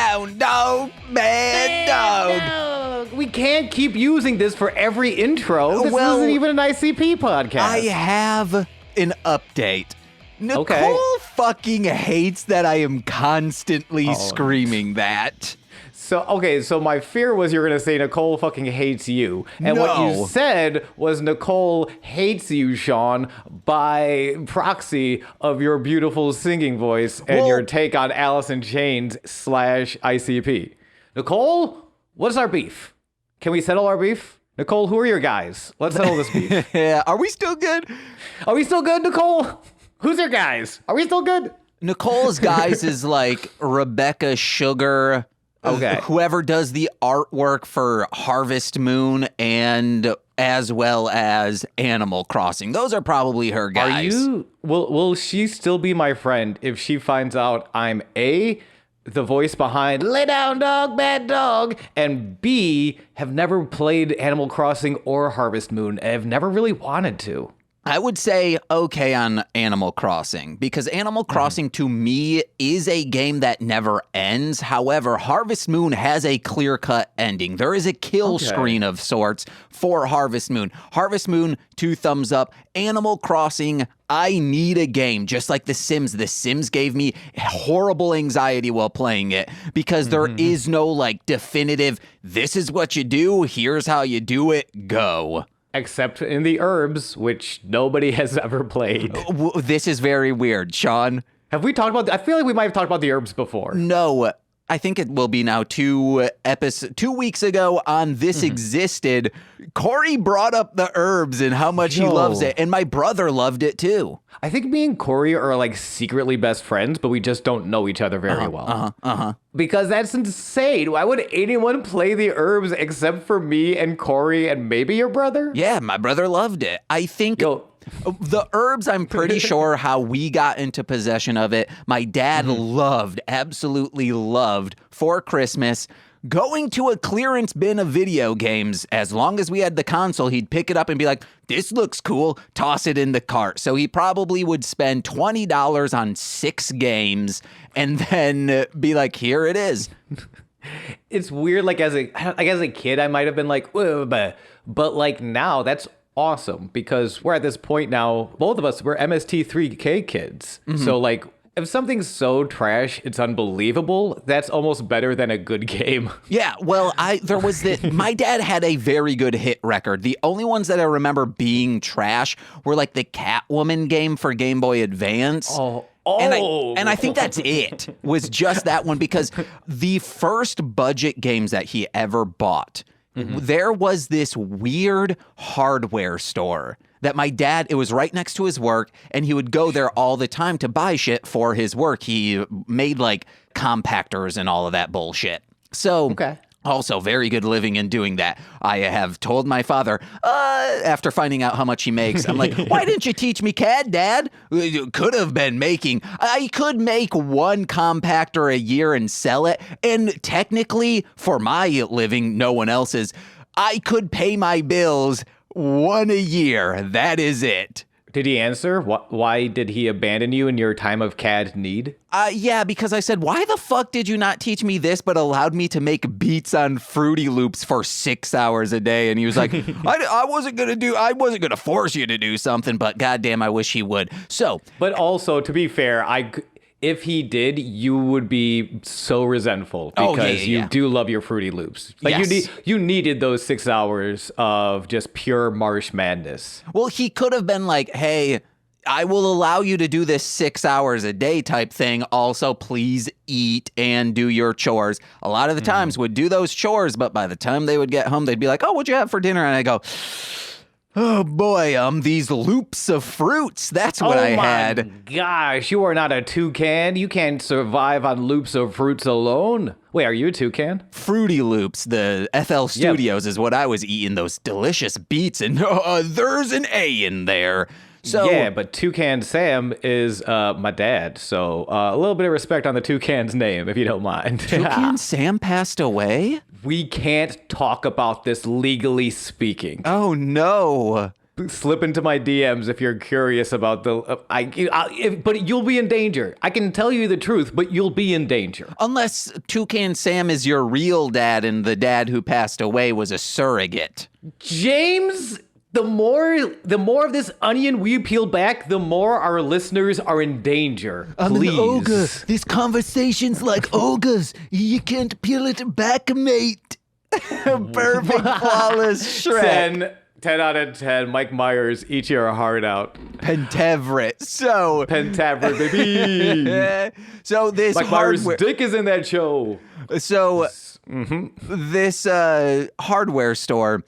down, dog. Bad dog. We can't keep using this for every intro. This isn't even an ICP podcast. I have an update. Nicole fucking hates that I am constantly screaming that. So my fear was you were going to say Nicole fucking hates you. And what you said was Nicole hates you, Sean, by proxy of your beautiful singing voice and your take on Alice in Chains / ICP. Nicole, what's our beef? Can we settle our beef? Nicole, who are your guys? Let's settle this beef. Yeah, are we still good? Are we still good, Nicole? Who's your guys? Are we still good? Nicole's guys is like Rebecca Sugar. Okay. Whoever does the artwork for Harvest Moon and as well as Animal Crossing. Those are probably her guys. Will she still be my friend if she finds out I'm A, the voice behind Lay Down Dog, Bad Dog, and B, have never played Animal Crossing or Harvest Moon and have never really wanted to? I would say okay on Animal Crossing because Animal Crossing to me is a game that never ends. However, Harvest Moon has a clear-cut ending. There is a kill screen of sorts for Harvest Moon. Harvest Moon, 2 thumbs up. Animal Crossing, I need a game. Just like The Sims. The Sims gave me horrible anxiety while playing it because there is no like definitive, this is what you do, here's how you do it, go. Except in the Urbz, which nobody has ever played. This is very weird, Sean. Have we talked about... I feel like we might have talked about the Urbz before. No, I think it will be now 2 weeks ago on This Existed. Corey brought up the Urbz and how much he loves it. And my brother loved it too. I think me and Corey are like secretly best friends, but we just don't know each other very well. Because that's insane. Why would anyone play the Urbz except for me and Corey and maybe your brother? Yeah, my brother loved it. I think... The Urbz, I'm pretty sure how we got into possession of it. My dad absolutely loved, for Christmas, going to a clearance bin of video games. As long as we had the console, he'd pick it up and be like, this looks cool, toss it in the cart. So he probably would spend $20 on 6 games and then be like, here it is. It's weird, like as a kid, I might have been like, but like now, that's awesome because we're at this point now, both of us, we're MST3K kids. So like if something's so trash it's unbelievable, that's almost better than a good game. Yeah, well, my dad had a very good hit record. The only ones that I remember being trash were like the Catwoman game for Game Boy Advance. And I think that's it, was just that one, because the first budget games that he ever bought, there was this weird hardware store that my dad, it was right next to his work, and he would go there all the time to buy shit for his work. He made like compactors and all of that bullshit. So also very good living in doing that. I have told my father, after finding out how much he makes, I'm like, why didn't you teach me CAD, Dad? I could make 1 compactor a year and sell it. And technically, for my living, no one else's, I could pay my bills 1 a year. That is it. Did he answer? Why did he abandon you in your time of CAD need? Yeah, because I said, why the fuck did you not teach me this but allowed me to make beats on Fruity Loops for 6 hours a day? And he was like, I wasn't going to force you to do something, but goddamn, I wish he would. So, but also, to be fair, if he did, you would be so resentful because you do love your Fruity Loops. Like you needed those 6 hours of just pure Marsh madness. Well, he could have been like, hey, I will allow you to do this 6 hours a day type thing. Also, please eat and do your chores. A lot of the times would do those chores, but by the time they would get home, they'd be like, oh, what'd you have for dinner? And I go, oh boy, these loops of fruits. That's what I had. Oh my gosh, you are not a toucan. You can't survive on loops of fruits alone. Wait, are you a toucan? Fruity Loops, the FL Studios is what I was eating, those delicious beats, and there's an A in there. So yeah, but Toucan Sam is my dad, so a little bit of respect on the Toucan's name, if you don't mind. Toucan Sam passed away? We can't talk about this legally speaking. Oh, no. slip into my DMs if you're curious about but you'll be in danger. I can tell you the truth, but you'll be in danger. Unless Toucan Sam is your real dad and the dad who passed away was a surrogate. James, the more of this onion we peel back, the more our listeners are in danger. I'm Please. an ogre. This conversation's like ogres. You can't peel it back, mate. Perfect, flawless Shrek. 10 out of 10. Mike Myers, eat your heart out. Pentaveret. So Pentaveret, baby. So this Mike Myers' dick is in that show. So this hardware store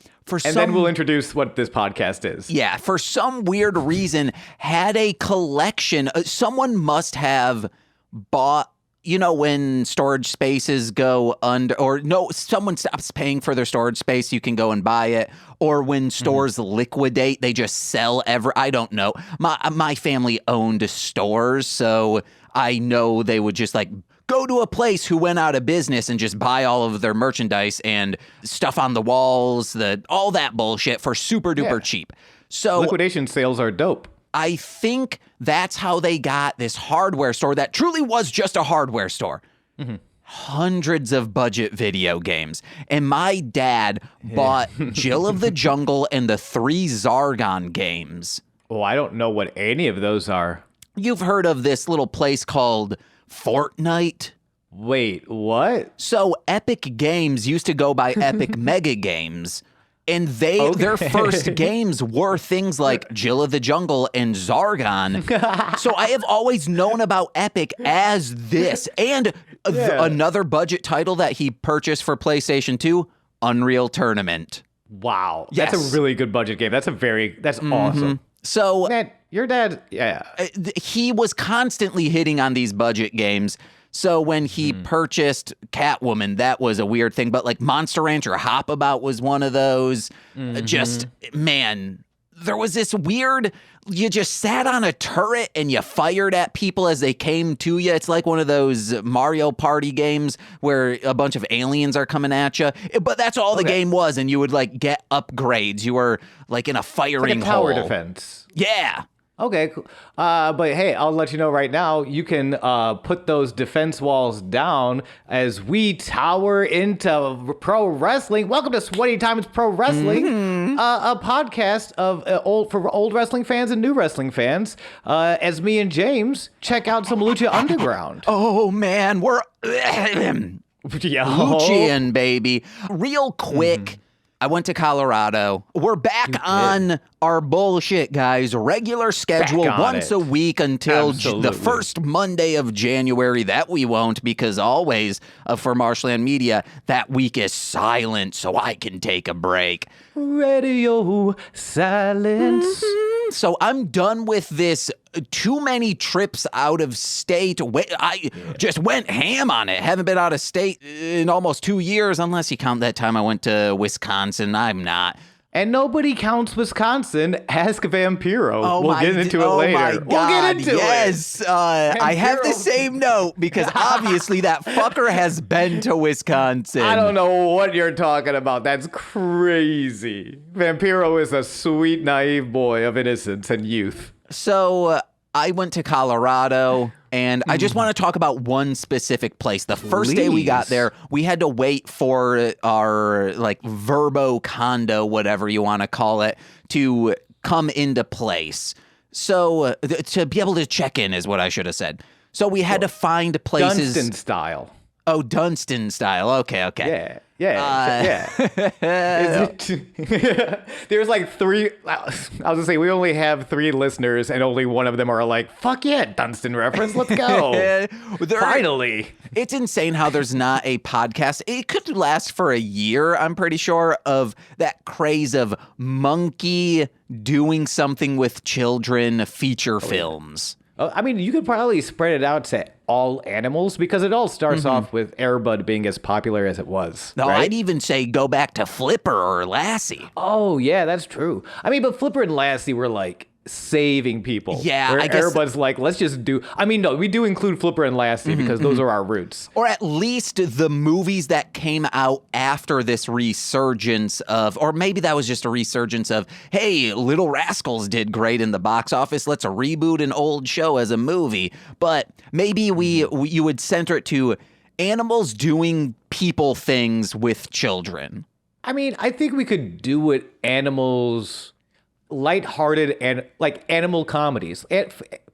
then we'll introduce what this podcast is. Yeah, for some weird reason had a collection. Someone must have bought. You know, when storage spaces go under, or no, someone stops paying for their storage space, you can go and buy it. Or when stores liquidate, they just sell I don't know. My family owned stores, so I know they would just like go to a place who went out of business and just buy all of their merchandise and stuff on the walls, all that bullshit for super duper cheap. So liquidation sales are dope. I think that's how they got this hardware store that truly was just a hardware store. Hundreds of budget video games. And my dad bought Jill of the Jungle and the 3 Zargon games. Oh, I don't know what any of those are. You've heard of this little place called Fortnite? Wait, what? So Epic Games used to go by Epic Mega Games. And their first games were things like Jill of the Jungle and Zargon. So I have always known about Epic as this. And another budget title that he purchased for PlayStation 2, Unreal Tournament. Wow. Yes. That's a really good budget game. That's awesome. So man, your dad, he was constantly hitting on these budget games. So when he purchased Catwoman, that was a weird thing. But like Monster Rancher Hop About was one of those. Just, man, there was this weird, you just sat on a turret and you fired at people as they came to you. It's like one of those Mario Party games where a bunch of aliens are coming at you. But that's all the game was. And you would like get upgrades. You were like in a firing like a tower hole. defense. Yeah. Okay, cool. But hey, I'll let you know right now, you can put those defense walls down as we tower into pro wrestling. Welcome to Sweaty Times Pro Wrestling, a podcast for old wrestling fans and new wrestling fans. As me and James check out some Lucha Underground. Oh, man, we're Lucian, baby. Real quick. I went to Colorado. We're back on our bullshit, guys. Regular schedule, once a week until the first Monday of January. That we won't, because always for Marshland Media, that week is silent, so I can take a break. Radio silence. So I'm done with this too many trips out of state. I just went ham on it. Haven't been out of state in almost 2 years, unless you count that time I went to Wisconsin. I'm not. And nobody counts Wisconsin. Ask Vampiro. Oh, we'll get into it later. My God, we'll get into it. Yes. I have the same note because obviously that fucker has been to Wisconsin. I don't know what you're talking about. That's crazy. Vampiro is a sweet, naive boy of innocence and youth. So I went to Colorado. And I just want to talk about one specific place. The first day we got there, we had to wait for our like Verbo condo, whatever you want to call it, to come into place. So to be able to check in is what I should have said. So we had to find places. Dunstan style. Oh, Dunstan style. Okay. Yeah. There's like 3. I was gonna say we only have 3 listeners, and only one of them are like, "Fuck yeah, Dunstan reference, let's go!" Finally, it's insane how there's not a podcast. It could last for a year, I'm pretty sure, of that craze of monkey doing something with children feature films. I mean, you could probably spread it out to all animals, because it all starts off with Air Bud being as popular as it was. No, right? I'd even say go back to Flipper or Lassie. Oh, yeah, that's true. I mean, but Flipper and Lassie were like saving people. Yeah, where I guess everybody's like, let's just do. I mean, no, we do include Flipper and Lassie because those are our roots. Or at least the movies that came out after this resurgence of, or maybe that was just a resurgence of, hey, Little Rascals did great in the box office. Let's reboot an old show as a movie. But maybe you would center it to animals doing people things with children. I mean, I think we could do it animals, lighthearted and like animal comedies,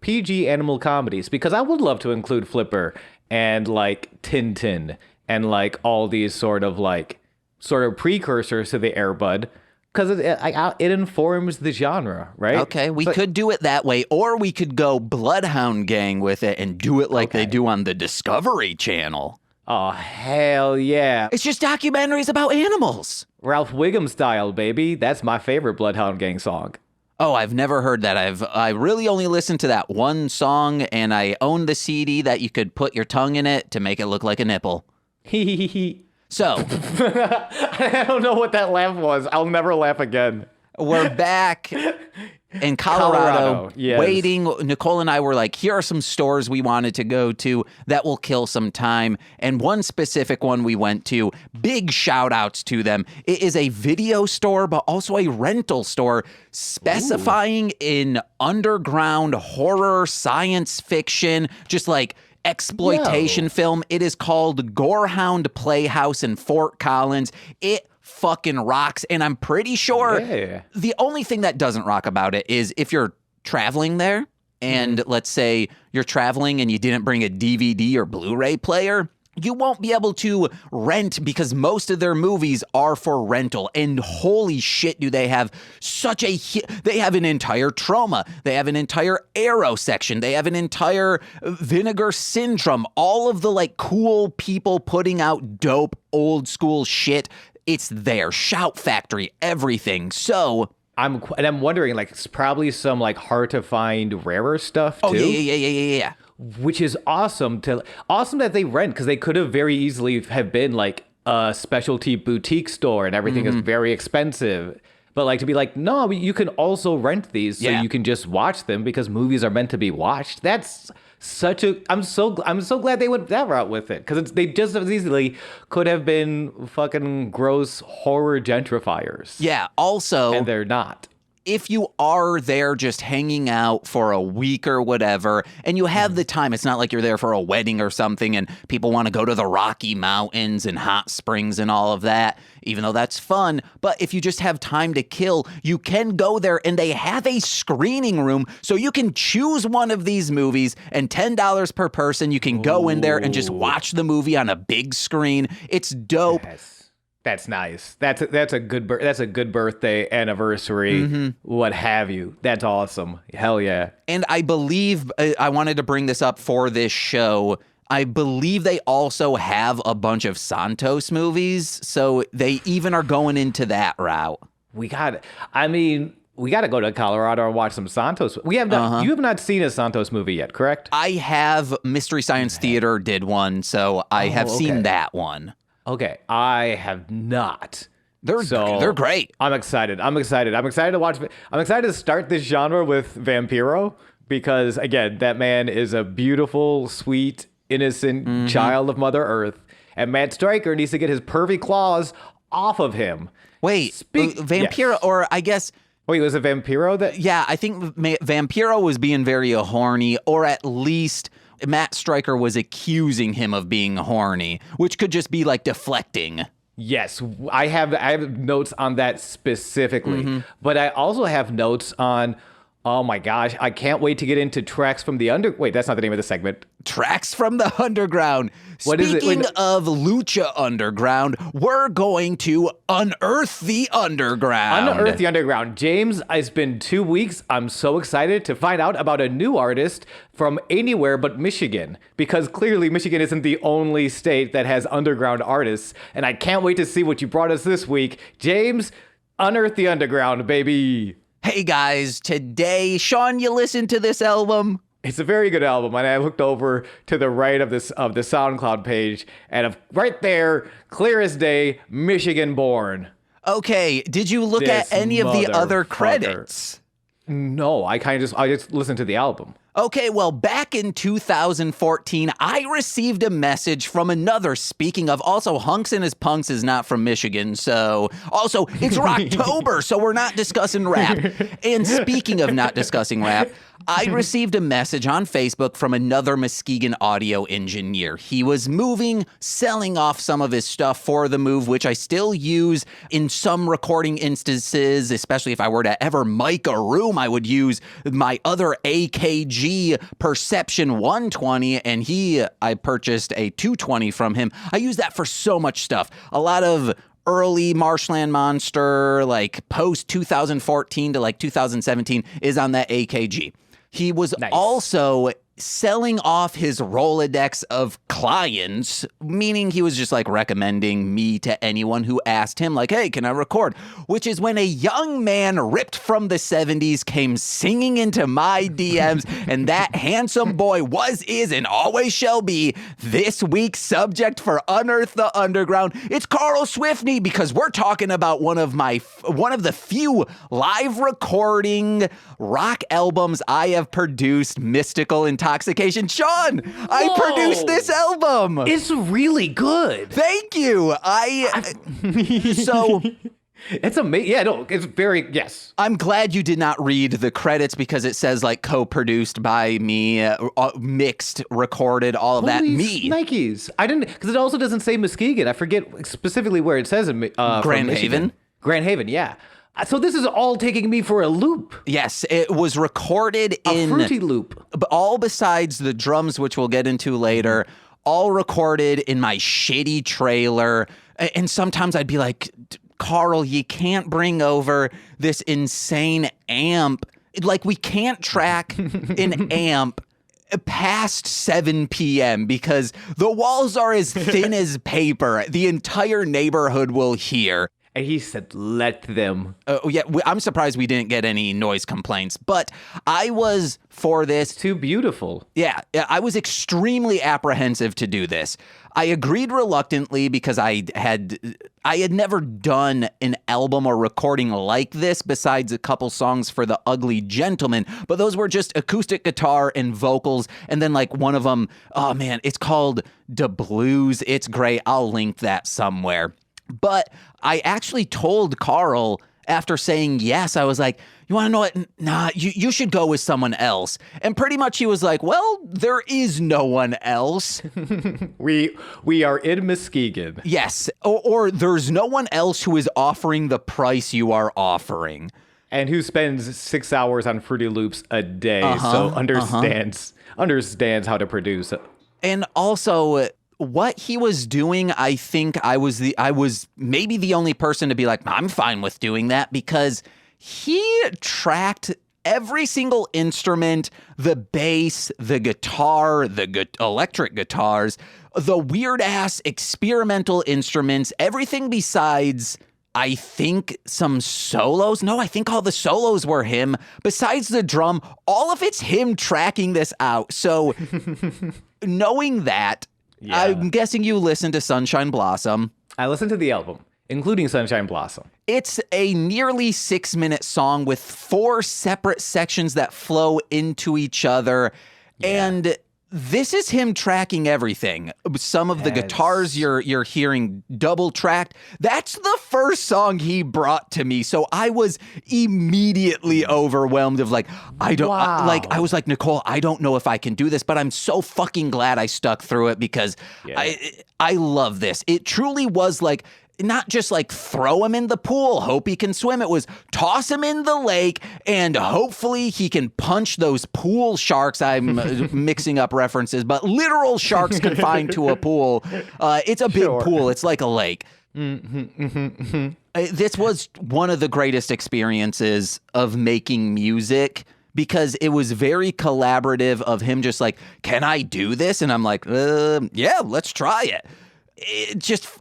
PG animal comedies, because I would love to include Flipper and like Tintin and like all these sort of precursors to the Air Bud, because it informs the genre, right? Okay, we could do it that way, or we could go Bloodhound Gang with it and do it like they do on the Discovery Channel. Oh, hell yeah. It's just documentaries about animals. Ralph Wiggum style, baby. That's my favorite Bloodhound Gang song. Oh, I've never heard that. I really only listened to that one song, and I own the CD that you could put your tongue in it to make it look like a nipple. So. I don't know what that laugh was. I'll never laugh again. We're back in Colorado, yes. Waiting. Nicole and I were like, here are some stores we wanted to go to that will kill some time. And one specific one we went to, big shout outs to them. It is a video store, but also a rental store specifying in underground horror, science fiction, just like exploitation film. It is called Gorehound Playhouse in Fort Collins. It fucking rocks, and I'm pretty sure the only thing that doesn't rock about it is if you're traveling there and let's say you're traveling and you didn't bring a DVD or Blu-ray player, you won't be able to rent because most of their movies are for rental. And holy shit, do they have they have an entire Trauma. They have an entire Arrow section. They have an entire Vinegar Syndrome. All of the like cool people putting out dope old school shit. It's there. Shout Factory, everything. So I'm wondering, like, it's probably some like hard to find rarer stuff too. Oh yeah. Which is awesome that they rent, because they could have very easily have been like a specialty boutique store and everything is very expensive. But like to be like, no, you can also rent these so you can just watch them because movies are meant to be watched. That's such a I'm so glad they went that route with it, because they just as easily could have been fucking gross horror gentrifiers. Yeah, also, and they're not. If you are there just hanging out for a week or whatever, and you have the time, it's not like you're there for a wedding or something and people want to go to the Rocky Mountains and hot springs and all of that, even though that's fun. But if you just have time to kill, you can go there, and they have a screening room, so you can choose one of these movies, and $10 per person, you can go in there and just watch the movie on a big screen. It's dope. Yes. That's nice. That's a good birthday, anniversary, what have you. That's awesome. Hell yeah. And I believe I wanted to bring this up for this show. I believe they also have a bunch of Santos movies, so they even are going into that route. We got to go to Colorado and watch some Santos. We have not. You have not seen a Santos movie yet, correct? I have. Mystery Science Theater did one, so I have seen that one. Okay, I have not. They're great. I'm excited. I'm excited to watch. I'm excited to start this genre with Vampiro, because again, that man is a beautiful, sweet, innocent child of Mother Earth, and Matt Stryker needs to get his pervy claws off of him. Wait, Vampiro, or I guess. Wait, was it Vampiro that? Yeah, I think Vampiro was being very horny, or at least Matt Stryker was accusing him of being horny, which could just be like deflecting. Yes, I have notes on that specifically, but I also have notes on, oh my gosh, I can't wait to get into Tracks from the Wait, that's not the name of the segment. Tracks from the Underground. What is it? Speaking of Lucha Underground, we're going to unearth the underground. Unearth the Underground. James, it's been 2 weeks. I'm so excited to find out about a new artist from anywhere but Michigan, because clearly Michigan isn't the only state that has underground artists, and I can't wait to see what you brought us this week. James, unearth the underground, baby. Hey guys, today, Sean, you listened to this album? It's a very good album, and I looked over to the right of the SoundCloud page, and right there, clear as day, Michigan born. Okay, did you look at any of the other credits? No, I just listened to the album. Okay, well, back in 2014, I received a message from another, speaking of, also, Hunks and His Punks is not from Michigan, so, also, it's Rocktober, so we're not discussing rap. And speaking of not discussing rap, I received a message on Facebook from another Muskegon audio engineer. He was moving, selling off some of his stuff for the move, which I still use in some recording instances, especially if I were to ever mic a room, I would use my other AKG Perception 120, and I purchased a 220 from him. I use that for so much stuff. A lot of early Marshland Monster, like post 2014 to like 2017, is on that AKG. He was also selling off his Rolodex of clients, meaning he was just like recommending me to anyone who asked him, like, hey, can I record? Which is when a young man ripped from the 70s came singing into my DMs, and that handsome boy is, and always shall be this week's subject for Unearth the Underground. It's Carl Swifney, because we're talking about one of the few live recording rock albums I have produced, Mystical Intoxication. Sean, I produced this album. It's really good. Thank you. So it's amazing. Yeah, no, it's very, yes. I'm glad you did not read the credits, because it says like co-produced by me, mixed, recorded, all of that. Me. Nikes. I didn't, because it also doesn't say Muskegon. I forget specifically where it says in Grand Haven. Grand Haven, yeah. So this is all taking me for a loop. Yes, it was recorded in... a fruity loop. All besides the drums, which we'll get into later, all recorded in my shitty trailer. And sometimes I'd be like, Carl, you can't bring over this insane amp. Like, we can't track an amp past 7 p.m. because the walls are as thin as paper. The entire neighborhood will hear. And he said, let them. Yeah, I'm surprised we didn't get any noise complaints, but I was for this. It's too beautiful. Yeah, I was extremely apprehensive to do this. I agreed reluctantly because I had never done an album or recording like this besides a couple songs for The Ugly Gentleman, but those were just acoustic guitar and vocals, and then like one of them, oh man, it's called The Blues. It's great. I'll link that somewhere. But I actually told Carl after saying yes, I was like, you want to know what? Nah, you should go with someone else. And pretty much he was like, well, there is no one else. We are in Muskegon. Yes. Or there's no one else who is offering the price you are offering. And who spends 6 hours on Fruity Loops a day, so understands how to produce it. And also, what he was doing, I think I was maybe the only person to be like, I'm fine with doing that, because he tracked every single instrument, the bass, the guitar, the electric guitars, the weird ass experimental instruments, everything besides, I think, some solos. No, I think all the solos were him. Besides the drum, all of it's him tracking this out. So knowing that, yeah. I'm guessing you listened to Sunshine Blossom. I listened to the album, including Sunshine Blossom. It's a nearly 6-minute song with 4 separate sections that flow into each other. Yeah. And this is him tracking everything. Some of the guitars you're hearing double tracked. That's the first song he brought to me. So I was immediately overwhelmed of like, I was like, Nicole, I don't know if I can do this, but I'm so fucking glad I stuck through it, because I love this. It truly was like, not just like throw him in the pool, hope he can swim. It was toss him in the lake and hopefully he can punch those pool sharks. I'm mixing up references, but literal sharks confined to a pool. It's a big pool. It's like a lake. This was one of the greatest experiences of making music, because it was very collaborative of him just like, can I do this? And I'm like, yeah, let's try it.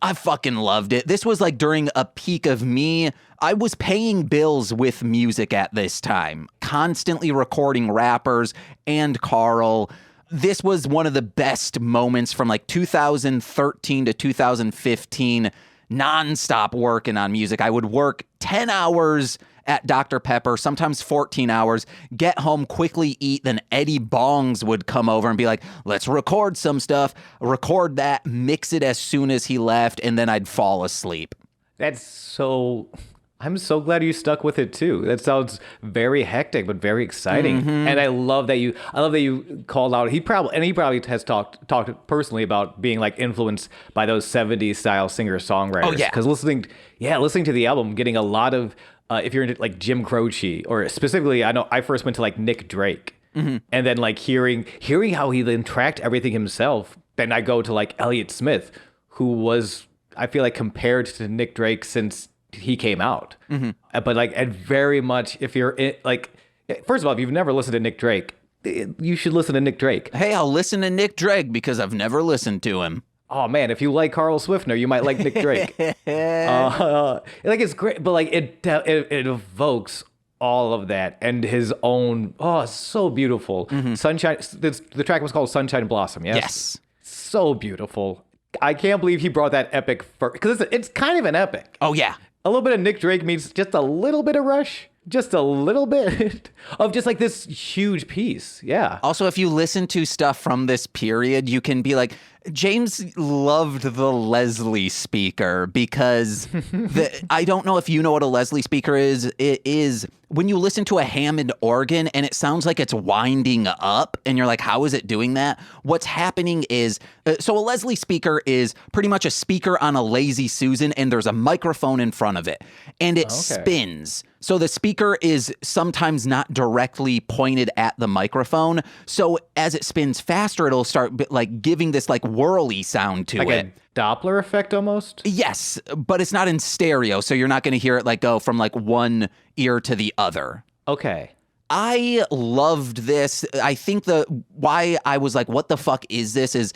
I fucking loved it. This was like during a peak of me. I was paying bills with music at this time, constantly recording rappers and Carl. This was one of the best moments from like 2013 to 2015, nonstop working on music. I would work 10 hours at Dr. Pepper, sometimes 14 hours, get home, quickly eat, then Eddie Bongs would come over and be like, let's record some stuff, record that, mix it as soon as he left, and then I'd fall asleep. I'm so glad you stuck with it too. That sounds very hectic, but very exciting. And I love that you called out. He probably has talked personally about being like influenced by those 70s style singer-songwriters. Oh yeah. Because listening to the album, getting a lot of, if you're into like Jim Croce, or specifically, I know I first went to like Nick Drake. And then like hearing how he then tracked everything himself. Then I go to like Elliott Smith, who was, I feel like, compared to Nick Drake since he came out. But like, and very much, if you're like, first of all, if you've never listened to Nick Drake, you should listen to Nick Drake. Hey, I'll listen to Nick Drake because I've never listened to him. Oh man, if you like Carl Swifney, you might like Nick Drake. Like it's great, but like it evokes all of that and his own. Oh, it's so beautiful. Sunshine. The track was called Sunshine Blossom. Yes. So beautiful. I can't believe he brought that epic because it's kind of an epic. Oh yeah. A little bit of Nick Drake means just a little bit of Rush. Just a little bit of just like this huge piece. Yeah. Also, if you listen to stuff from this period, you can be like, James loved the Leslie speaker because I don't know if you know what a Leslie speaker is. It is when you listen to a Hammond organ and it sounds like it's winding up and you're like, how is it doing that? What's happening is, so a Leslie speaker is pretty much a speaker on a Lazy Susan and there's a microphone in front of it and it spins. So the speaker is sometimes not directly pointed at the microphone. So as it spins faster, it'll start like giving this like whirly sound to like it. A Doppler effect almost? Yes, but it's not in stereo. So you're not going to hear it like go from like one ear to the other. Okay. I loved this. I think why I was like, what the fuck is this? Is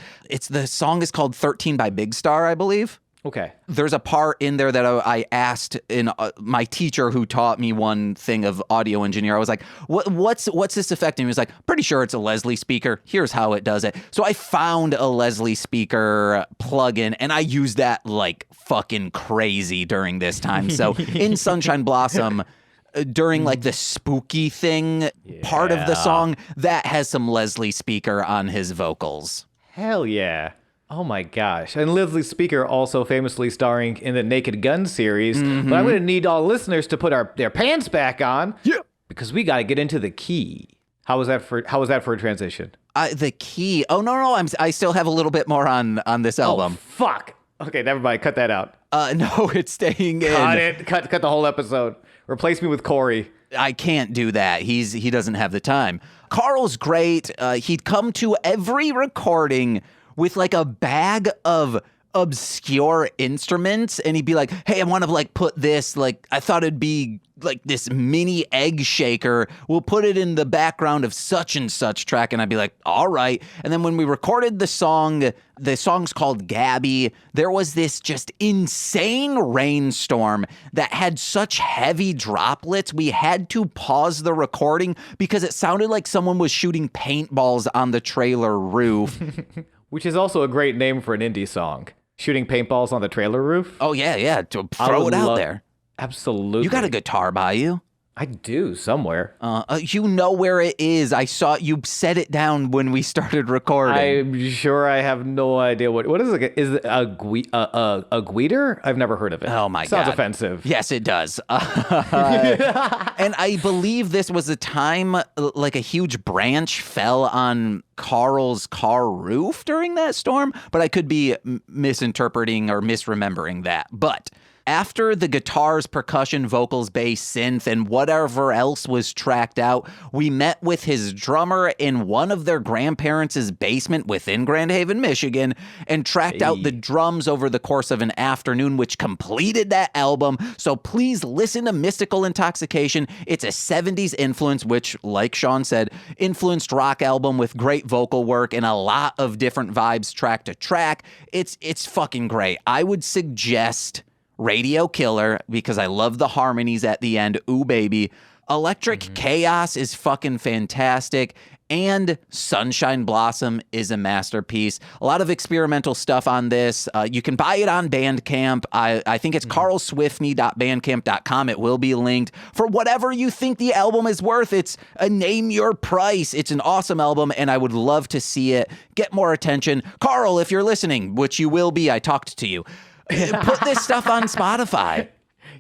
the song is called 13 by Big Star, I believe. Okay. There's a part in there that I asked in my teacher who taught me one thing of audio engineer. I was like, what's this effect? And he was like, pretty sure it's a Leslie speaker. Here's how it does it. So I found a Leslie speaker plugin and I used that like fucking crazy during this time. So in Sunshine Blossom, during like the spooky thing part of the song, that has some Leslie speaker on his vocals. Hell yeah. Oh my gosh. And Leslie Speaker also famously starring in the Naked Gun series. But I'm going to need all listeners to put their pants back on. Yeah. Because we got to get into the key. How was that for a transition? The key. Oh, no. I still have a little bit more on this album. Oh, fuck. Okay, never mind. Cut that out. No, it's staying in. Cut it. Cut the whole episode. Replace me with Corey. I can't do that. He doesn't have the time. Carl's great. He'd come to every recording with like a bag of obscure instruments and he'd be like, hey, I want to like put this, like I thought it'd be like this mini egg shaker. We'll put it in the background of such and such track. And I'd be like, all right. And then when we recorded the song's called Gabby, there was this just insane rainstorm that had such heavy droplets. We had to pause the recording because it sounded like someone was shooting paintballs on the trailer roof. Which is also a great name for an indie song. Shooting paintballs on the trailer roof. Oh, yeah. To throw it out there. Absolutely. You got a guitar by you? I do, somewhere. You know where it is. I saw you set it down when we started recording. I'm sure I have no idea what is it. Is it a guitar? I've never heard of it. Oh my God. Sounds offensive. Yes, it does. And I believe this was a time like a huge branch fell on Carl's car roof during that storm, but I could be misinterpreting or misremembering that. But after the guitars, percussion, vocals, bass, synth, and whatever else was tracked out, we met with his drummer in one of their grandparents' basement within Grand Haven, Michigan, and tracked out the drums over the course of an afternoon, which completed that album. So please listen to Mystical Intoxication. It's a 70s influence, which, like Sean said, influenced rock album with great vocal work and a lot of different vibes track to track. It's fucking great. I would suggest Radio Killer, because I love the harmonies at the end. Ooh, baby. Electric Chaos is fucking fantastic. And Sunshine Blossom is a masterpiece. A lot of experimental stuff on this. You can buy it on Bandcamp. I think it's carlswifney.bandcamp.com. It will be linked. For whatever you think the album is worth, it's a name your price. It's an awesome album, and I would love to see it get more attention. Carl, if you're listening, which you will be, I talked to you. Put this stuff on Spotify.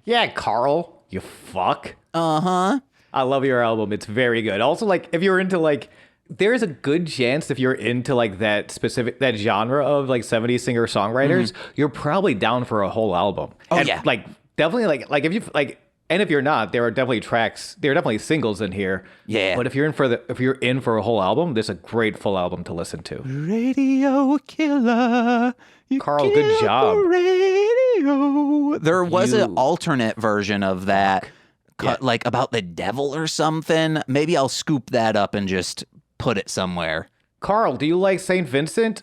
Yeah, Carl, you fuck. Uh-huh. I love your album. It's very good. Also, like, if you're into, like, there's a good chance if you're into, like, that genre of, like, 70s singer-songwriters, you're probably down for a whole album. Oh, and, yeah. Like, definitely, like, if you, like, and if you're not, there are definitely singles in here. Yeah. But if you're in for a whole album, there's a great full album to listen to. Radio killer. Carl, good job. Radio. There was an alternate version of that. Yeah. Like about the devil or something. Maybe I'll scoop that up and just put it somewhere. Carl, do you like St. Vincent?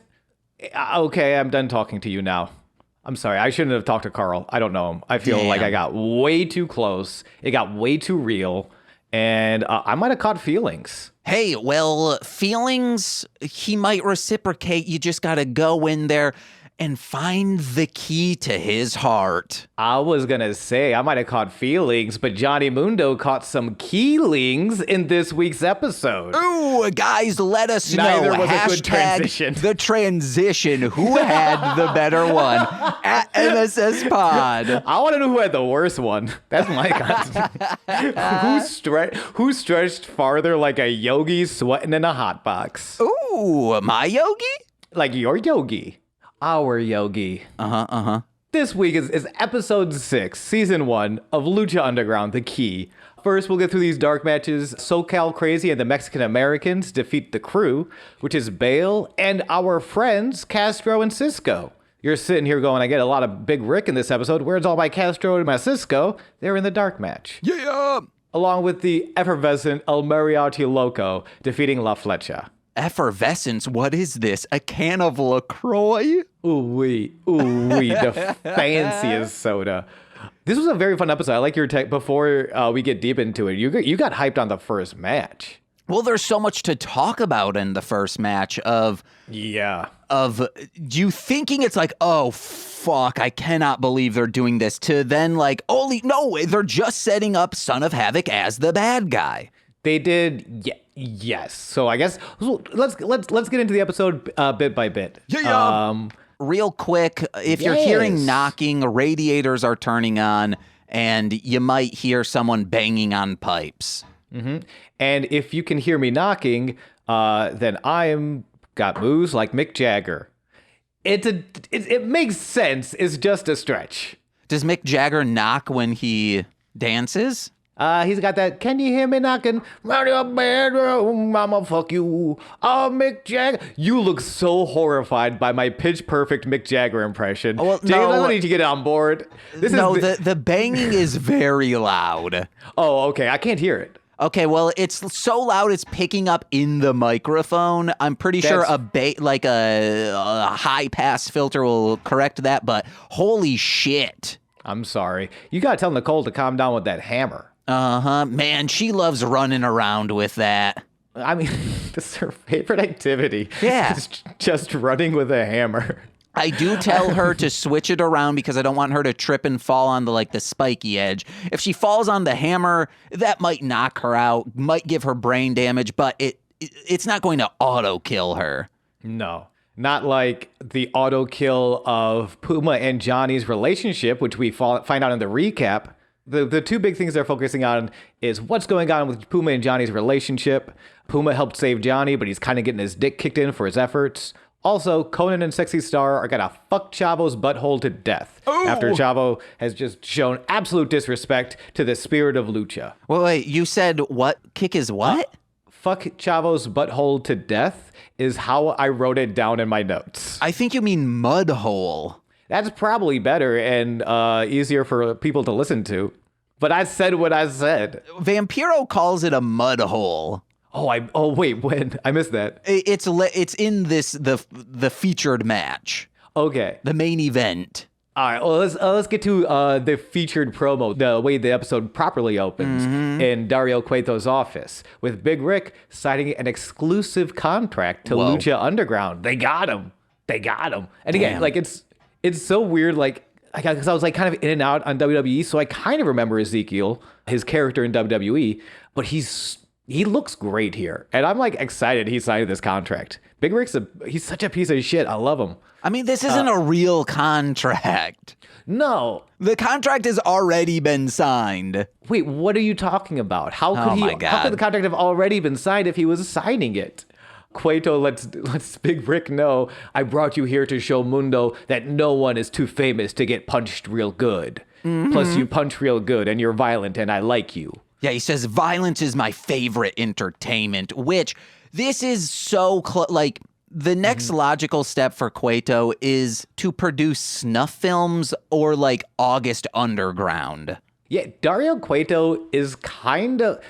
Okay, I'm done talking to you now. I'm sorry. I shouldn't have talked to Carl. I don't know him. I feel like I got way too close. It got way too real. And I might have caught feelings. Hey, well, feelings, he might reciprocate. You just got to go in there and find the key to his heart. I was going to say I might have caught feelings, but Johnny Mundo caught some keelings in this week's episode. Ooh, guys, let us know. Neither was a good Hashtag transition. The transition. Who had the better one? At MSS Pod. I want to know who had the worst one. That's my concept. Who stretched farther like a yogi sweating in a hot box? Ooh, my yogi? Like your yogi. Our yogi. This week is episode 6, season 1 of Lucha Underground, The Key. First, we'll get through these dark matches. SoCal Crazy and the Mexican Americans defeat the Crew, which is Bale and our friends Castro and Cisco. You're sitting here going, I get a lot of Big Rick in this episode. Where's all my Castro and my Cisco? They're in the dark match. Yeah. Along with the effervescent El Mariachi Loco defeating La Flecha. Effervescence, what is this? A can of LaCroix? Ooh-wee, the fanciest soda. This was a very fun episode. I like your tech. Before we get deep into it, you got hyped on the first match. Well, there's so much to talk about in the first match of you thinking it's like, oh, fuck, I cannot believe they're doing this, to then like, holy, no, they're just setting up Son of Havoc as the bad guy. They did, yes. So I guess let's get into the episode bit by bit. Real quick, if you're hearing knocking, radiators are turning on, and you might hear someone banging on pipes. Mm-hmm. And if you can hear me knocking, then I'm got moves like Mick Jagger. It makes sense. It's just a stretch. Does Mick Jagger knock when he dances? He's got that, can you hear me knocking? Round your bedroom, I'ma fuck you. Oh, Mick Jagger. You look so horrified by my pitch perfect Mick Jagger impression. Well, James, I need to get on board. The banging is very loud. Oh, okay. I can't hear it. Okay, well, it's so loud it's picking up in the microphone. I'm pretty sure a high pass filter will correct that, but holy shit. I'm sorry. You gotta tell Nicole to calm down with that hammer. Man, she loves running around with that. I mean, this is her favorite activity. Yeah. It's just running with a hammer. I do tell her to switch it around because I don't want her to trip and fall on the spiky edge. If she falls on the hammer, that might knock her out, might give her brain damage, but it's not going to auto kill her. No. Not like the auto kill of Puma and Johnny's relationship, which we find out in the recap. The two big things they're focusing on is what's going on with Puma and Johnny's relationship. Puma helped save Johnny, but he's kind of getting his dick kicked in for his efforts. Also, Conan and Sexy Star are gonna fuck Chavo's butthole to death. Ooh. After Chavo has just shown absolute disrespect to the spirit of Lucha. Wait, you said what? Kick is what? Fuck Chavo's butthole to death is how I wrote it down in my notes. I think you mean mudhole. That's probably better and easier for people to listen to. But I said what I said. Vampiro calls it a mudhole. Oh wait, when? I missed that. It's in the featured match. Okay. The main event. All right, well, let's get to the featured promo, the way the episode properly opens in Dario Cueto's office, with Big Rick signing an exclusive contract to Lucha Underground. They got him. And again, like it's so weird, because I was like kind of in and out on WWE, so I kind of remember Ezekiel, his character in WWE, but he looks great here, and I'm like excited he signed this contract. Big Rick's he's such a piece of shit. I love him. I mean, this isn't a real contract. No. The contract has already been signed. Wait, what are you talking about? How could the contract have already been signed if he was signing it? Cueto lets Big Rick know, I brought you here to show Mundo that no one is too famous to get punched real good. Plus, you punch real good and you're violent and I like you. Yeah, he says violence is my favorite entertainment, which this is so like the next logical step for Cueto is to produce snuff films or like August Underground. Yeah, Dario Cueto is kind of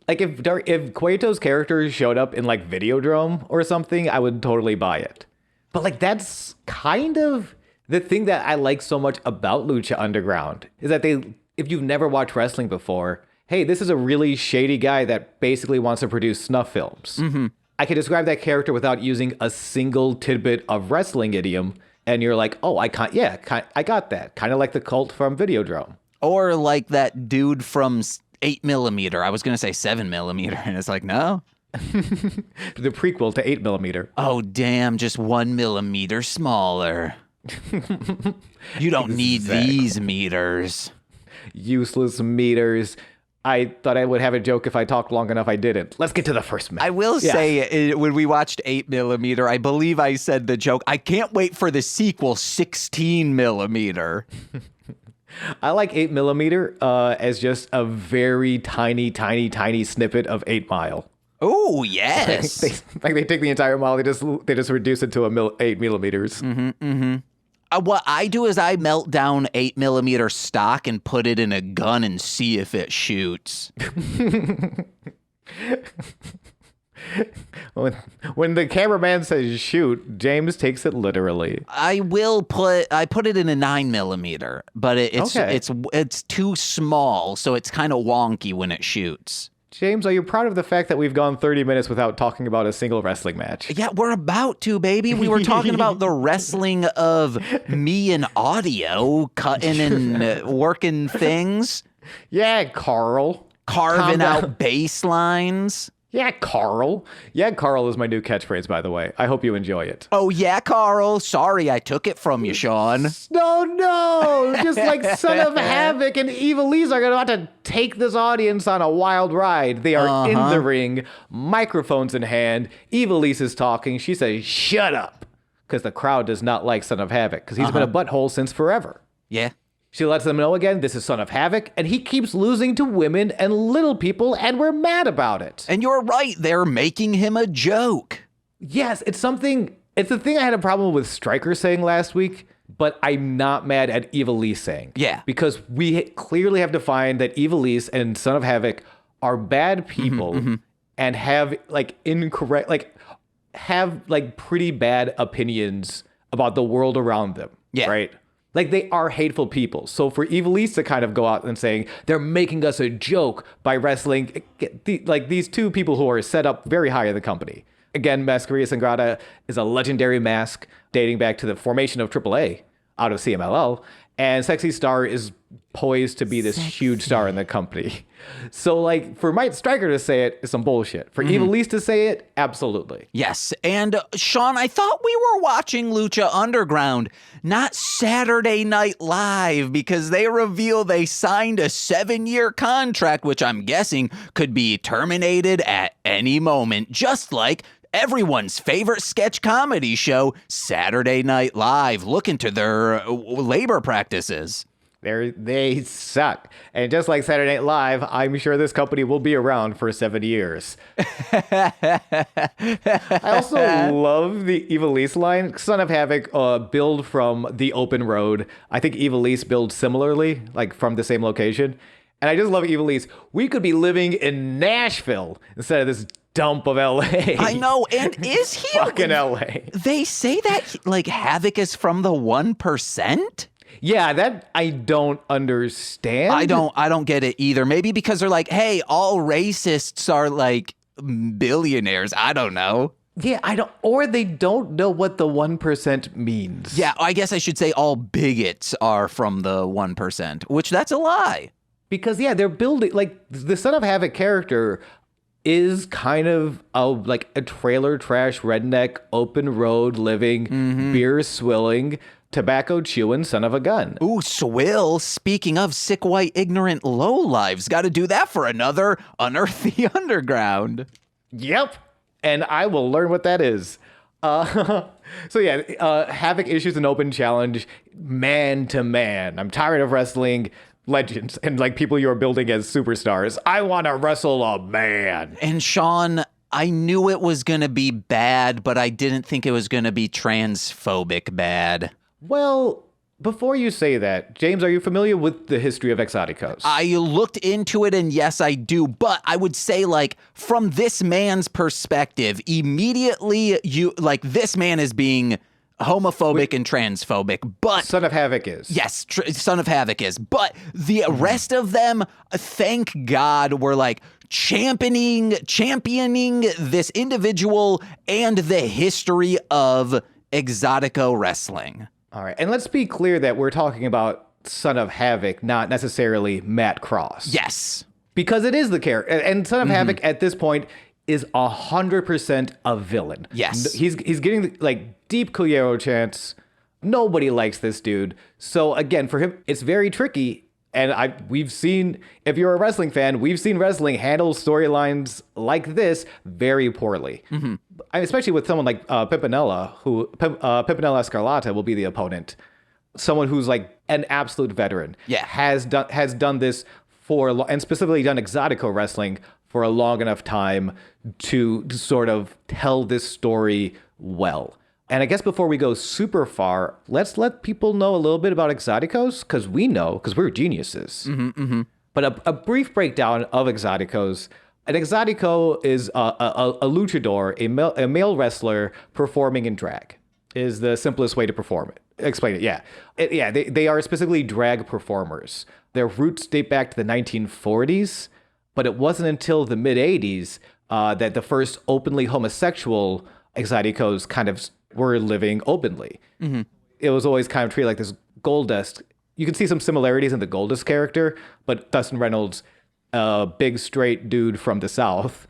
like if Cueto's character showed up in like Videodrome or something, I would totally buy it. But like that's kind of the thing that I like so much about Lucha Underground is that if you've never watched wrestling before, hey, this is a really shady guy that basically wants to produce snuff films. I can describe that character without using a single tidbit of wrestling idiom, and you're like, oh, I got that. Kind of like the cult from Videodrome. Or like that dude from 8mm. I was going to say 7mm, and it's like, no. The prequel to 8mm. Oh, damn, just 1mm smaller. You don't need these meters. Useless meters. I thought I would have a joke if I talked long enough. I didn't. Let's get to the first match. I will say, when we watched 8mm, I believe I said the joke, I can't wait for the sequel, 16mm. I like 8mm as just a very tiny snippet of 8 Mile. Oh, yes. They take the entire mile, they just reduce it to 8mm. What I do is I melt down 8mm stock and put it in a gun and see if it shoots. When the cameraman says shoot, James takes it literally. I put it in a 9mm, but it's too small, so it's kind of wonky when it shoots. James, are you proud of the fact that we've gone 30 minutes without talking about a single wrestling match? Yeah, we're about to, baby. We were talking about the wrestling of me and audio, cutting and working things. Yeah, Carl. Carving out bass lines. Yeah, Carl. Yeah, Carl is my new catchphrase, by the way. I hope you enjoy it. Oh, yeah, Carl. Sorry I took it from you, Sean. No. Just like Son of Havoc and Evilise are about to take this audience on a wild ride. They are in the ring, microphones in hand. Evilise is talking. She says, shut up. Because the crowd does not like Son of Havoc. Because he's been a butthole since forever. Yeah. She lets them know again, this is Son of Havoc, and he keeps losing to women and little people, and we're mad about it. And you're right, they're making him a joke. Yes, it's the thing I had a problem with Stryker saying last week, but I'm not mad at Evilise saying. Yeah. Because we clearly have defined that Evilise and Son of Havoc are bad people and have pretty bad opinions about the world around them. Yeah. Right? Like, they are hateful people. So for Evilise to kind of go out and saying, they're making us a joke by wrestling, these two people who are set up very high in the company. Again, Masquerita Sangrada is a legendary mask dating back to the formation of AAA out of CMLL. And Sexy Star is poised to be this huge star in the company. So, like, for Mike Stryker to say it is some bullshit. For Evilise to say it, absolutely. Yes. And, Sean, I thought we were watching Lucha Underground, not Saturday Night Live, because they reveal they signed a 7-year contract, which I'm guessing could be terminated at any moment, just like everyone's favorite sketch comedy show, Saturday Night Live. Look into their labor practices. They suck. And just like Saturday Night Live, I'm sure this company will be around for 7 years. I also love the Evilise line. Son of Havoc build from the open road. I think Evilise builds similarly, like from the same location. And I just love Evilise. We could be living in Nashville instead of this dump of LA. I know. And is he fucking LA? They say that like Havoc is from the 1%? Yeah, that I don't understand. I don't get it either. Maybe because they're like, hey, all racists are like billionaires. I don't know. Yeah, or they don't know what the 1% means. Yeah, I guess I should say all bigots are from the 1%, which that's a lie. Because, yeah, they're building, like, the Son of Havoc character is kind of like a trailer trash redneck, open road living, beer swilling, tobacco chewing son of a gun. Ooh, swill. Speaking of sick white ignorant lowlives, got to do that for another Unearth the Underground. Yep. And I will learn what that is. So yeah, Havoc issues an open challenge, man to man. I'm tired of wrestling legends and like people you're building as superstars. I want to wrestle a man. And Sean, I knew it was going to be bad, but I didn't think it was going to be transphobic bad. Well, before you say that, James, are you familiar with the history of Exoticos? I looked into it, and yes, I do. But I would say, like, from this man's perspective, immediately this man is being homophobic and transphobic. But Son of Havoc is. Yes, Son of Havoc is. But the rest of them, thank God, were like championing this individual and the history of Exotico wrestling. All right, and let's be clear that we're talking about Son of Havoc, not necessarily Matt Cross. Yes. Because it is the character. And Son of Havoc at this point is 100% a villain. Yes. He's getting like deep Guerrero chants. Nobody likes this dude. So again, for him, it's very tricky. And we've seen, if you're a wrestling fan, we've seen wrestling handle storylines like this very poorly. Especially with someone like Pimpinella, Pimpinella Escarlata will be the opponent. Someone who's like an absolute veteran. Yeah. Has done this and specifically done Exotico wrestling for a long enough time to sort of tell this story well. And I guess before we go super far, let's let people know a little bit about Exoticos, because we know, because we're geniuses. But a brief breakdown of Exoticos. An Exotico is a luchador, a male wrestler performing in drag, is the simplest way to explain it. Yeah. They are specifically drag performers. Their roots date back to the 1940s, but it wasn't until the mid-80s that the first openly homosexual Exoticos kind of were living openly. It was always kind of treated like this Goldust. You can see some similarities in the Goldust character, but Dustin Reynolds, a big straight dude from the South,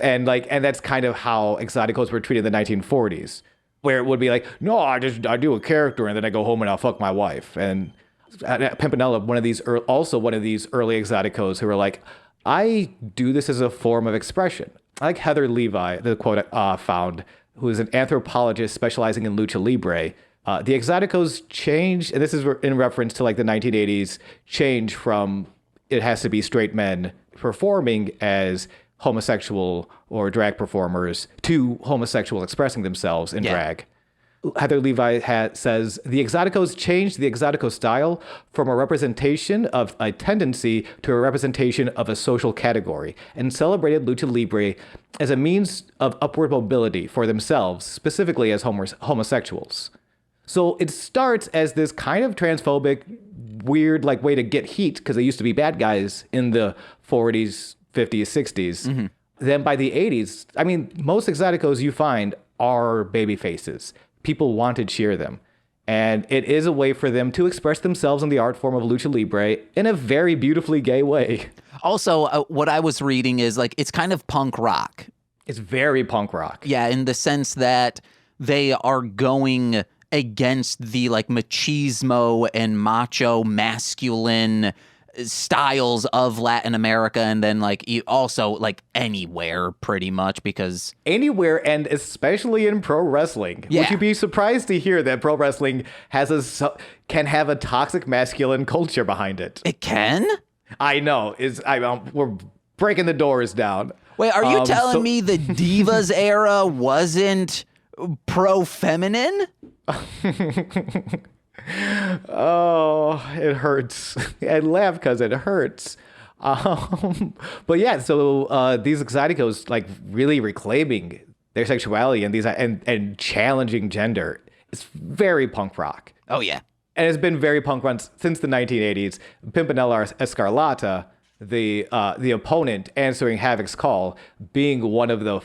and that's kind of how Exoticos were treated in the 1940s, where it would be like, no, I do a character and then I go home and I'll fuck my wife. And Pimpinella, one of these early Exoticos who were like, I do this as a form of expression. I like Heather Levi, the quote found, who is an anthropologist specializing in lucha libre. The Exoticos changed, and this is in reference to like the 1980s, change from it has to be straight men performing as homosexual or drag performers to homosexual expressing themselves in drag. Heather Levi says, the Exoticos changed the Exotico style from a representation of a tendency to a representation of a social category and celebrated lucha libre as a means of upward mobility for themselves, specifically as homosexuals. So it starts as this kind of transphobic, weird like way to get heat because they used to be bad guys in the 40s, 50s, 60s. Then by the 80s, I mean, most Exoticos you find are baby faces. People want to cheer them. And it is a way for them to express themselves in the art form of lucha libre in a very beautifully gay way. Also, what I was reading is like, it's kind of punk rock. It's very punk rock. Yeah, in the sense that they are going against the like machismo and macho masculine styles of Latin America, and then like also like anywhere pretty much, because anywhere, and especially in pro wrestling. Would you be surprised to hear that pro wrestling can have a toxic masculine culture behind it? It can? I know. We're breaking the doors down. Wait, are you telling me the Divas era wasn't pro feminine? Oh, it hurts. I laugh because it hurts. But yeah, so these Exoticos like really reclaiming their sexuality and these and challenging gender. It's very punk rock. Oh yeah. and it's been very punk run since the 1980s. Pimpinella Escarlata, the opponent answering Havoc's call, being one of the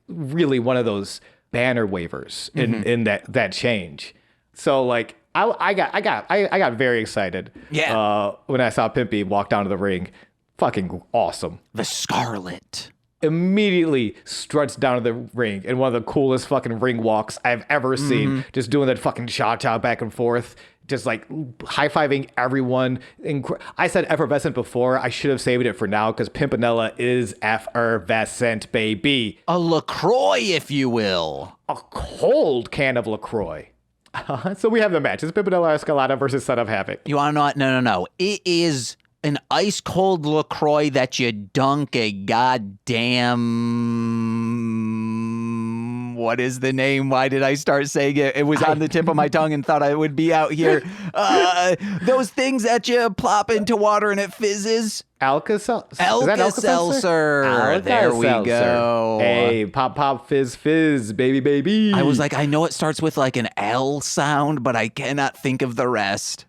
really one of those banner wavers in that change. So like I got very excited. Yeah. When I saw Pimpy walk down to the ring, fucking awesome. The Scarlet Immediately struts down to the ring in one of the coolest fucking ring walks I've ever seen. Just doing that fucking cha-cha back and forth. Just like high-fiving everyone. I said effervescent before. I should have saved it for now because Pimpinella is effervescent, baby. A LaCroix, if you will. A cold can of LaCroix. So we have the match. It's Pimpinella Escalada versus Son of Havoc. You want to know what? No. It is an ice-cold LaCroix that you dunk a goddamn... What is the name? Why did I start saying it? It was on the tip of my tongue and thought I would be out here. Those things that you plop into water and it fizzes. Alka-Seltzer. Alka-Seltzer. There we go. Hey, pop, pop, fizz, fizz, baby, baby. I was like, I know it starts with like an L sound, but I cannot think of the rest.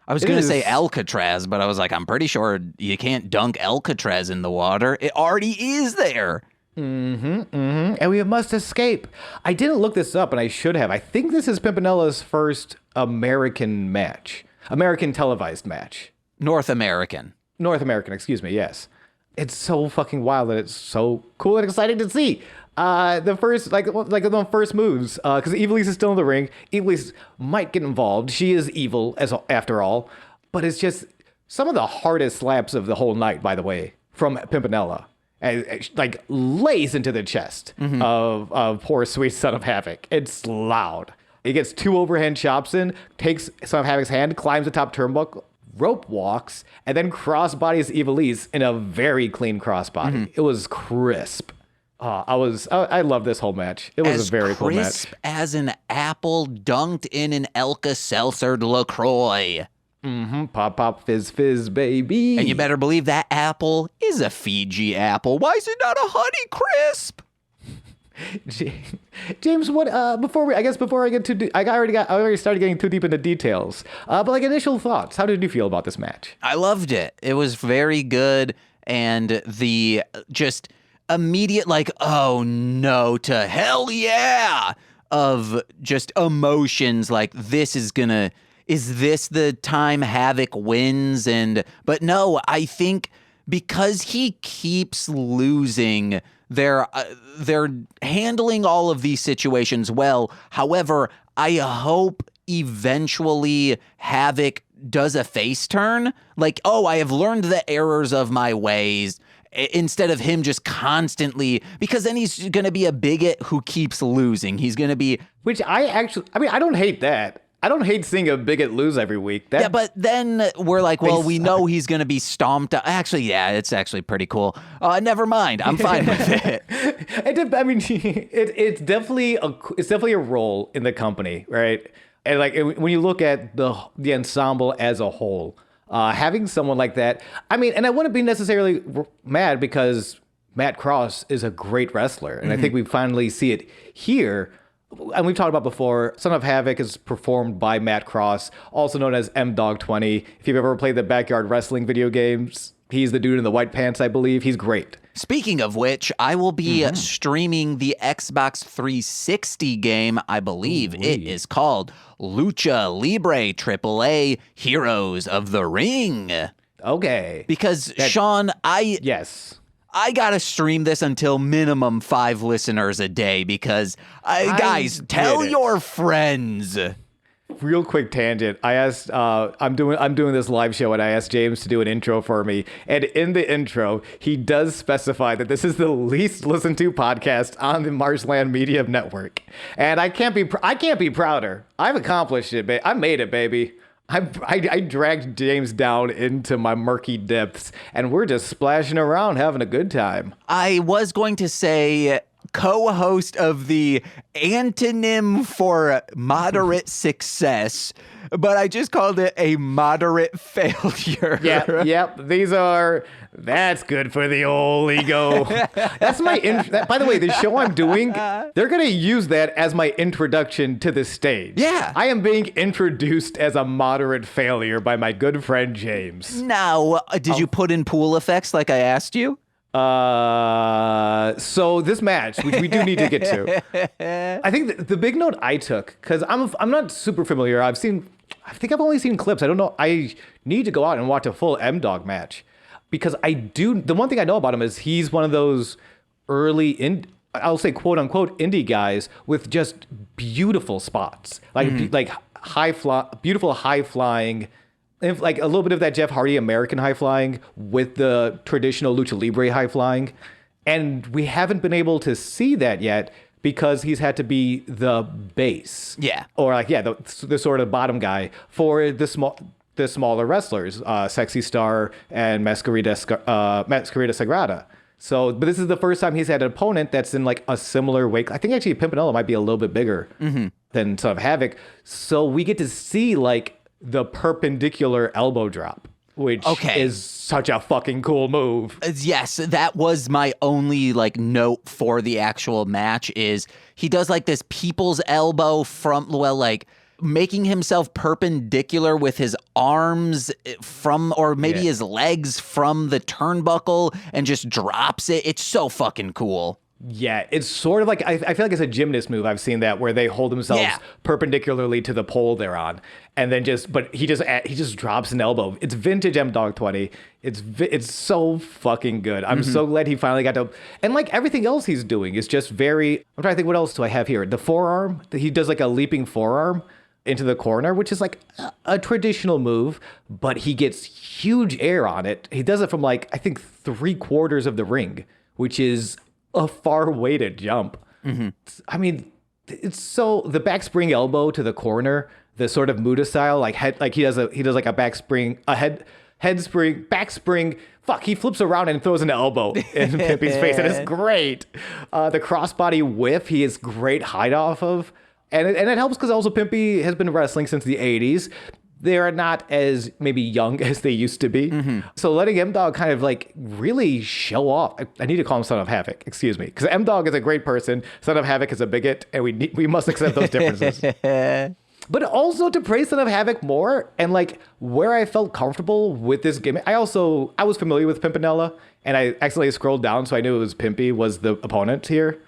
I was going to say Alcatraz, but I was like, I'm pretty sure you can't dunk Alcatraz in the water. It already is there. And we must escape. I didn't look this up, and I should have. I think this is Pimpinella's first American match. American televised match. North American, excuse me, yes. It's so fucking wild, and it's so cool and exciting to see. The first moves, because Evilise is still in the ring. Evilise might get involved. She is evil, after all. But it's just some of the hardest slaps of the whole night, by the way, from Pimpinella. And like lays into the chest of poor sweet Son of Havoc. It's loud. He gets 2 overhand chops in, takes Son of Havoc's hand, climbs the top turnbuckle, rope walks, and then crossbodies Evilise in a very clean crossbody. It was crisp. I love this whole match. It was a very cool match. Crisp as an apple dunked in an Alka-Seltzer LaCroix. Pop, pop, fizz, fizz, baby. And you better believe that apple is a Fiji apple. Why is it not a Honey Crisp? James, what? Before I get too deep, I already started getting too deep into details. But like initial thoughts, how did you feel about this match? I loved it. It was very good, and the just immediate like, oh no, to hell yeah, of just emotions like this is gonna. Is this the time Havoc wins? But no, I think because he keeps losing, they're handling all of these situations well. However, I hope eventually Havoc does a face turn. Like, oh, I have learned the errors of my ways. Instead of him just constantly, because then he's going to be a bigot who keeps losing. He's going to be... Which I don't hate that. I don't hate seeing a bigot lose every week. Yeah, but then we're like, well, we know he's going to be stomped out. Actually, yeah, it's actually pretty cool. Never mind. I'm fine with it. It's definitely a role in the company, right? And like when you look at the ensemble as a whole, having someone like that, and I wouldn't be necessarily mad because Matt Cross is a great wrestler, and I think we finally see it here. And we've talked about before, Son of Havoc is performed by Matt Cross, also known as M-Dog20. If you've ever played the Backyard Wrestling video games, he's the dude in the white pants, I believe. He's great. Speaking of which, I will be streaming the Xbox 360 game. I believe it is called Lucha Libre AAA Heroes of the Ring. Okay. Because, Sean, Yes. I gotta stream this until minimum 5 listeners a day because, guys, tell your friends. Real quick tangent. I asked, I'm doing this live show, and I asked James to do an intro for me. And in the intro, he does specify that this is the least listened to podcast on the Marshland Media Network. And I can't be prouder. I've accomplished it, babe. I made it, baby. I dragged James down into my murky depths, and we're just splashing around having a good time. I was going to say, co-host of the antonym for moderate success, but I just called it a moderate failure. Yep. That's good for the old ego. That's my, by the way, the show I'm doing, they're going to use that as my introduction to the stage. Yeah. I am being introduced as a moderate failure by my good friend James. Now, did you put in pool effects like I asked you? So this match, which we do need to get to, I think the big note I took, because I'm not super familiar. I think I've only seen clips. I don't know. I need to go out and watch a full M-Dog match, because the one thing I know about him is he's one of those early I'll say quote unquote indie guys with just beautiful spots, like beautiful high flying. Like a little bit of that Jeff Hardy American high flying with the traditional Lucha Libre high flying. And we haven't been able to see that yet because he's had to be the base. Yeah. Or the sort of bottom guy for the smaller wrestlers, Sexy Star and Masquerita Sagrada. So, but this is the first time he's had an opponent that's in like a similar weight. I think actually Pimpinella might be a little bit bigger than Son of Havoc. So we get to see like the perpendicular elbow drop, which is such a fucking cool move. Yes, that was my only like note for the actual match is he does like this people's elbow from, like making himself perpendicular with his arms from, or maybe his legs from the turnbuckle and just drops it. It's so fucking cool. Yeah, it's sort of like, I feel like it's a gymnast move. I've seen that where they hold themselves perpendicularly to the pole they're on. And then he just drops an elbow. It's vintage M-Dog 20. It's so fucking good. I'm so glad he finally got to, and like everything else he's doing is just very, I'm trying to think what else do I have here? The forearm, he does like a leaping forearm into the corner, which is like a traditional move, but he gets huge air on it. He does it from like, I think 3/4 of the ring, which is a far weighted jump. I mean, it's so the back spring elbow to the corner, the sort of Muda style, like he does like a back spring, head spring, back spring. Fuck, he flips around and throws an elbow in Pimpy's face, and it's great. The crossbody whiff, he is great height off of, and it helps because also Pimpy has been wrestling since the 80s. They're not as maybe young as they used to be. So letting M-Dog kind of like really show off. I need to call him Son of Havoc, excuse me. Because M-Dog is a great person. Son of Havoc is a bigot, and we must accept those differences. But also to praise Son of Havoc more, and like where I felt comfortable with this gimmick. I was familiar with Pimpinella, and I accidentally scrolled down, so I knew it was Pimpy was the opponent here.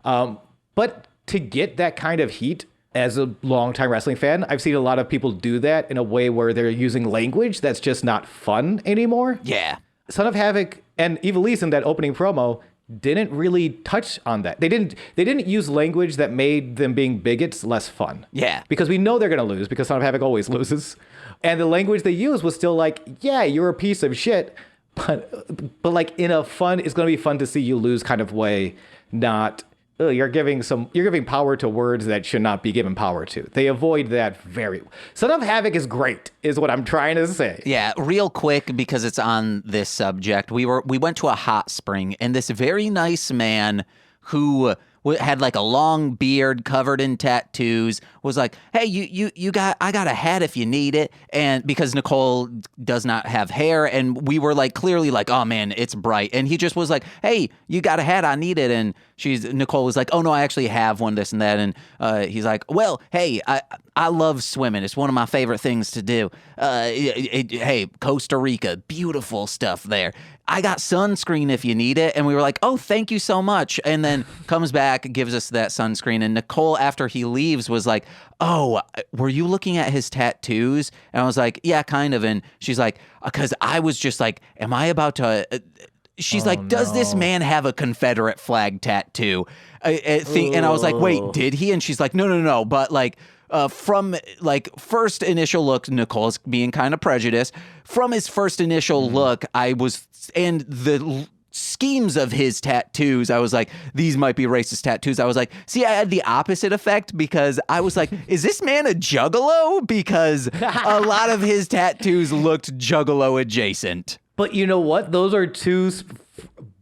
But to get that kind of heat, as a longtime wrestling fan, I've seen a lot of people do that in a way where they're using language that's just not fun anymore. Yeah. Son of Havoc and Evilise in that opening promo didn't really touch on that. They didn't use language that made them being bigots less fun. Yeah. Because we know they're going to lose, because Son of Havoc always loses. And the language they used was still like, yeah, you're a piece of shit, but like in a fun, it's going to be fun to see you lose kind of way, not you're giving power to words that should not be given power to. They avoid that very. Son of Havoc is great, is what I'm trying to say. Yeah, real quick, because it's on this subject. We went to a hot spring, and this very nice man who had like a long beard covered in tattoos was like, hey, I got a hat if you need it. And because Nicole does not have hair, and we were like clearly like, oh man, it's bright. And he just was like, hey, you got a hat, I need it. And Nicole was like, oh no, I actually have one, this and that. And he's like, well, hey, I love swimming. It's one of my favorite things to do. Hey, Costa Rica, beautiful stuff there. I got sunscreen if you need it. And we were like, oh, thank you so much. And then comes back, gives us that sunscreen. And Nicole, after he leaves, was like, oh, were you looking at his tattoos? And I was like, yeah, kind of. And she's like, because I was just like, am I about to... She's like, does this man have a Confederate flag tattoo? And I was like, wait, did he? And she's like, no. But like, from like first initial look, Nicole's being kind of prejudiced. From his first initial look, and the schemes of his tattoos, I was like, these might be racist tattoos. I was like, see, I had the opposite effect, because I was like, is this man a juggalo? Because a lot of his tattoos looked juggalo adjacent. But you know what? Those are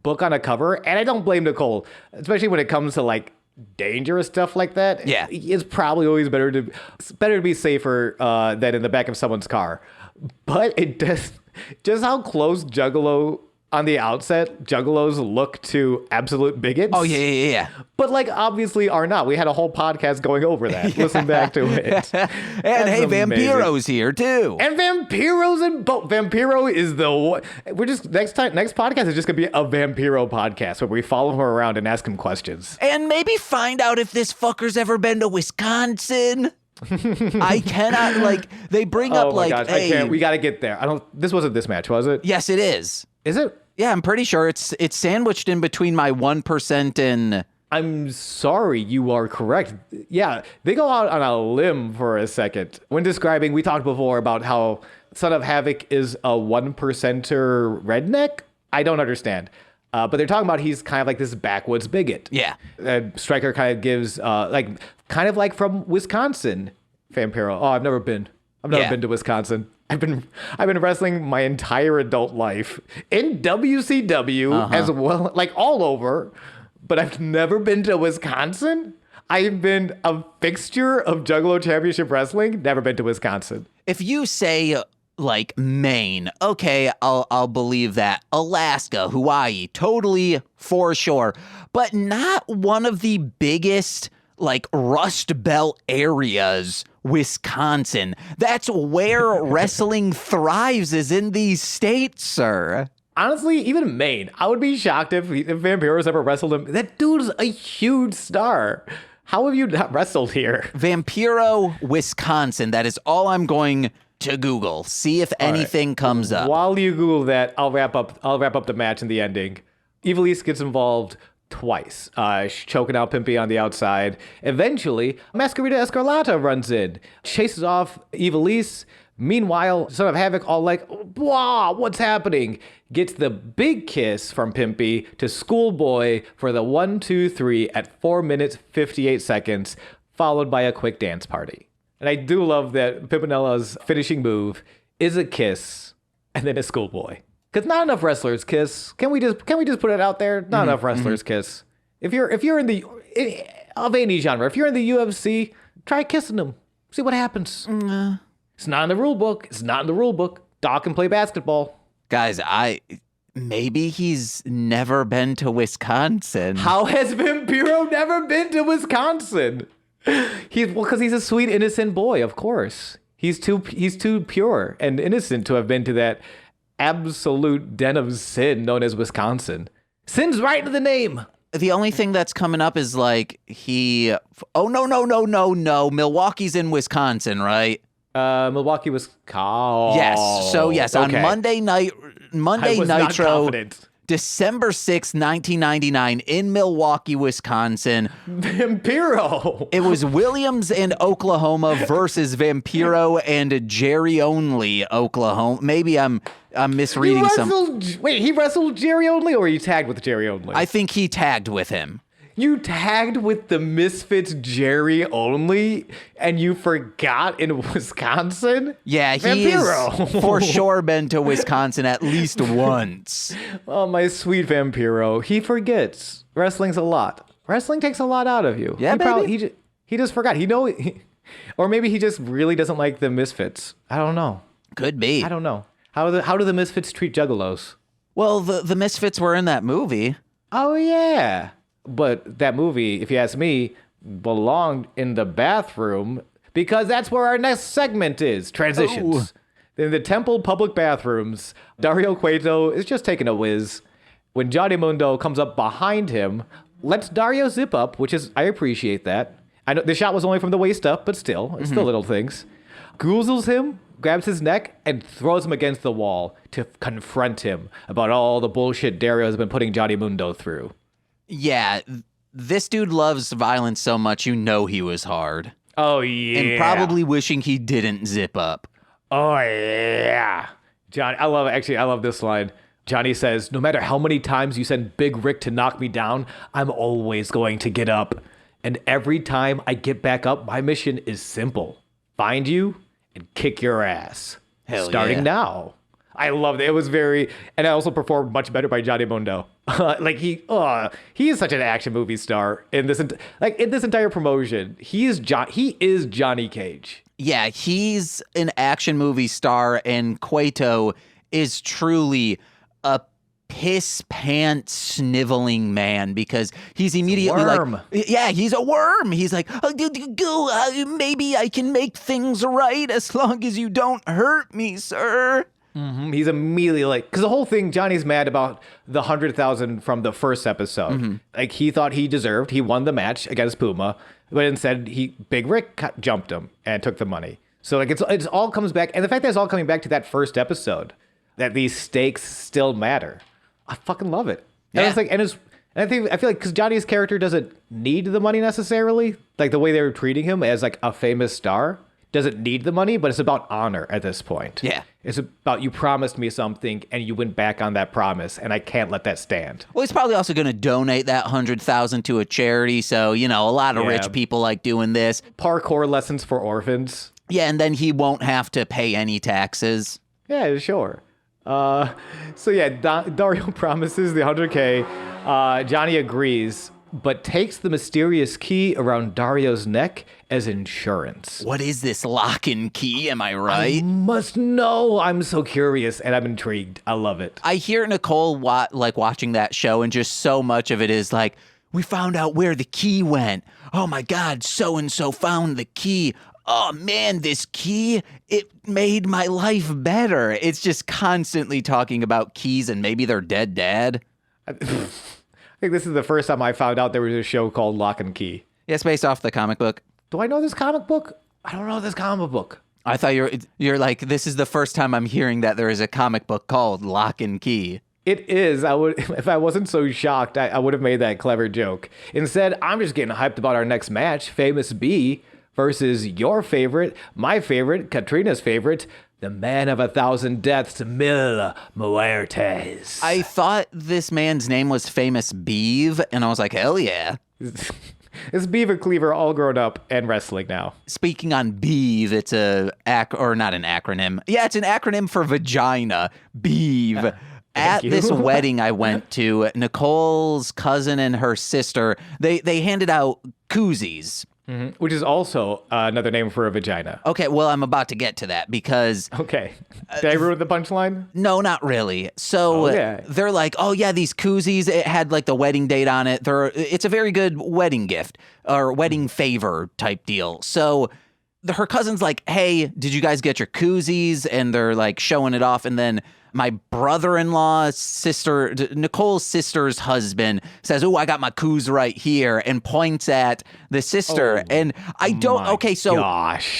book on a cover, and I don't blame Nicole, especially when it comes to like dangerous stuff like that. Yeah. It's probably always better to be safer than in the back of someone's car. But it does, just how close Juggalos look to absolute bigots. Oh, yeah. But like obviously are not. We had a whole podcast going over that. Yeah. Listen back to it. And That's hey, amazing. Vampiro's here too. And Vampiro's in both. Vampiro is the one. We're just next podcast is just gonna be a Vampiro podcast where we follow him around and ask him questions. And maybe find out if this fucker's ever been to Wisconsin. I cannot, like, they bring up, like, gosh, hey, I can't. We got to get there. This wasn't this match, was it? Yes, it is. Is it? Yeah, I'm pretty sure it's sandwiched in between my 1% and... I'm sorry, you are correct. Yeah, they go out on a limb for a second. When describing, we talked before about how Son of Havoc is a 1%er redneck. I don't understand. But they're talking about he's kind of like this backwoods bigot. Yeah. Stryker kind of gives, kind of like from Wisconsin, Vampiro. Oh, I've never been to Wisconsin. I've been wrestling my entire adult life in WCW as well, like all over, but I've never been to Wisconsin. I've been a fixture of Juggalo Championship Wrestling, never been to Wisconsin. If you say, like, Maine, okay, I'll believe that. Alaska, Hawaii, totally for sure. But not one of the biggest, like, Rust Belt areas, Wisconsin. That's where wrestling thrives, is in these states, sir. Honestly, even Maine, I would be shocked if Vampiro's ever wrestled him. That dude's a huge star. How have you not wrestled here? Vampiro, Wisconsin. That is all I'm going to Google. See if anything comes up. While you Google that, I'll wrap up the match and the ending. Ivelisse gets involved twice, choking out Pimpy on the outside. Eventually, Masquerita Escarlata runs in, chases off Ivelisse. Meanwhile, Son of Havoc, all like, "Wow, what's happening?" Gets the big kiss from Pimpy to Schoolboy for the 1, 2, 3 at 4 minutes 58 seconds, followed by a quick dance party. And I do love that Pimpinella's finishing move is a kiss and then a Schoolboy. Because not enough wrestlers kiss. Can we just put it out there? Not enough wrestlers kiss. If you're in of any genre, if you're in the UFC, try kissing them. See what happens. It's not in the rule book. Doc can play basketball. Guys, maybe he's never been to Wisconsin. How has Vampiro never been to Wisconsin? Because he's a sweet, innocent boy, of course. He's too pure and innocent to have been to that absolute den of sin known as Wisconsin. Sin's right in the name. The only thing that's coming up is like no. Milwaukee's in Wisconsin, right? Milwaukee was Yes. So yes, okay. on Monday I was not Nitro, confident. December 6th, 1999 in Milwaukee, Wisconsin. Vampiro. It was Williams and Oklahoma versus Vampiro and Jerry Only, Oklahoma. Maybe I'm misreading Wait, he wrestled Jerry Only, or he tagged with Jerry Only? I think he tagged with him. You tagged with the Misfits Jerry Only, and you forgot in Wisconsin? Yeah, Vampiro. Is for sure been to Wisconsin at least once. Oh, my sweet Vampiro. He forgets. Wrestling's a lot. Wrestling takes a lot out of you. Yeah, baby. He just forgot. Or maybe he just really doesn't like the Misfits. I don't know. Could be. I don't know. How do the Misfits treat Juggalos? Well, the Misfits were in that movie. Oh, yeah. But that movie, if you ask me, belonged in the bathroom because that's where our next segment is. Transitions. In the temple public bathrooms, Dario Cueto is just taking a whiz. When Johnny Mundo comes up behind him, lets Dario zip up, which is, I appreciate that. I know the shot was only from the waist up, but still, it's still little things. Goozles him, grabs his neck, and throws him against the wall to confront him about all the bullshit Dario has been putting Johnny Mundo through. Yeah, this dude loves violence so much you know he was hard. Oh, yeah. And probably wishing he didn't zip up. Oh, yeah. Johnny, I love this line. Johnny says, "No matter how many times you send Big Rick to knock me down, I'm always going to get up. And every time I get back up, my mission is simple. Find you and kick your ass. Hell Starting yeah. now." I loved it. It was and I also performed much better by Johnny Mundo. He is such an action movie star in this entire promotion. He is Johnny Cage. Yeah, he's an action movie star, and Cueto is truly a piss pants sniveling man because he's immediately he's a worm. He's like, maybe I can make things right as long as you don't hurt me, sir. Mm-hmm. He's immediately because the whole thing, Johnny's mad about the 100,000 from the first episode. Mm-hmm. He thought he won the match against Puma, but instead Big Rick jumped him and took the money. So it's all comes back, and the fact that it's all coming back to that first episode, that these stakes still matter. I fucking love it. Yeah. And I feel like because Johnny's character doesn't need the money necessarily, like the way they were treating him as like a famous star. Doesn't need the money, but it's about honor at this point. Yeah. It's about you promised me something and you went back on that promise, and I can't let that stand. Well, he's probably also going to donate that 100,000 to a charity. So, a lot of rich people like doing this. Parkour lessons for orphans. Yeah, and then he won't have to pay any taxes. Yeah, sure. Dario promises the 100K. Johnny agrees, but takes the mysterious key around Dario's neck as insurance. What is this lock and key? Am I right? I must know. I'm so curious and I'm intrigued. I love it. I hear Nicole watching that show, and just so much of it is like, we found out where the key went. Oh my God, so-and-so found the key. Oh man, this key, it made my life better. It's just constantly talking about keys and maybe their dead dad. I think this is the first time I found out there was a show called Locke and Key. Yeah, it's based off the comic book. Do I know this comic book? I don't know this comic book. I thought you're like, this is the first time I'm hearing that there is a comic book called Locke and Key. It is. If I wasn't so shocked, I would have made that clever joke. Instead, I'm just getting hyped about our next match, Famous B versus your favorite, my favorite, Katrina's favorite, the man of 1,000 deaths, Mil Muertes. I thought this man's name was Famous Beeve, and I was like, hell yeah. It's Beaver Cleaver all grown up and wrestling now. Speaking on Beeve, it's not an acronym. Yeah, it's an acronym for vagina. Beeve. At this wedding I went to, Nicole's cousin and her sister, they handed out coozies. Mm-hmm. Which is also another name for a vagina. Okay, well, I'm about to get to that because... Okay. Did I ruin the punchline? No, not really. So they're like, oh yeah, these koozies, it had like the wedding date on it. It's a very good wedding gift or wedding favor type deal. So her cousin's like, hey, did you guys get your koozies? And they're like showing it off. And then my brother-in-law's sister, Nicole's sister's husband, says, oh, I got my coos right here, and points at the sister. And I don't,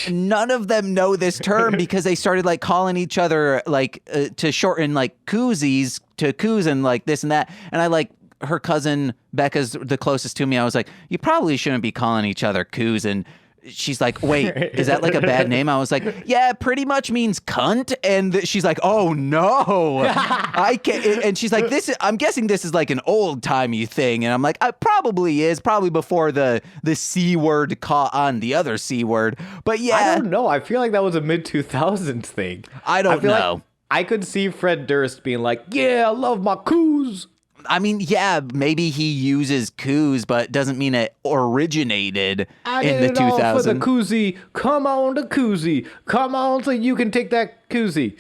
none of them know this term because they started like calling each other like to shorten like koozies to coos and like this and that. And I like, her cousin Becca's the closest to me. I was like, you probably shouldn't be calling each other coos. And she's like, wait, is that like a bad name? I was like, yeah, it pretty much means cunt. And she's like, oh no, I can't. And she's like, I'm guessing this is like an old timey thing. And I'm like, it probably is, probably before the C word caught on the other C word. But yeah. I don't know. I feel like that was a mid-2000s thing. I don't know. Like I could see Fred Durst being like, yeah, I love my coos. I mean, yeah, maybe he uses coos, but doesn't mean it originated in the 2000s. All for the koozie. Come on, the koozie. Come on, so you can take that koozie.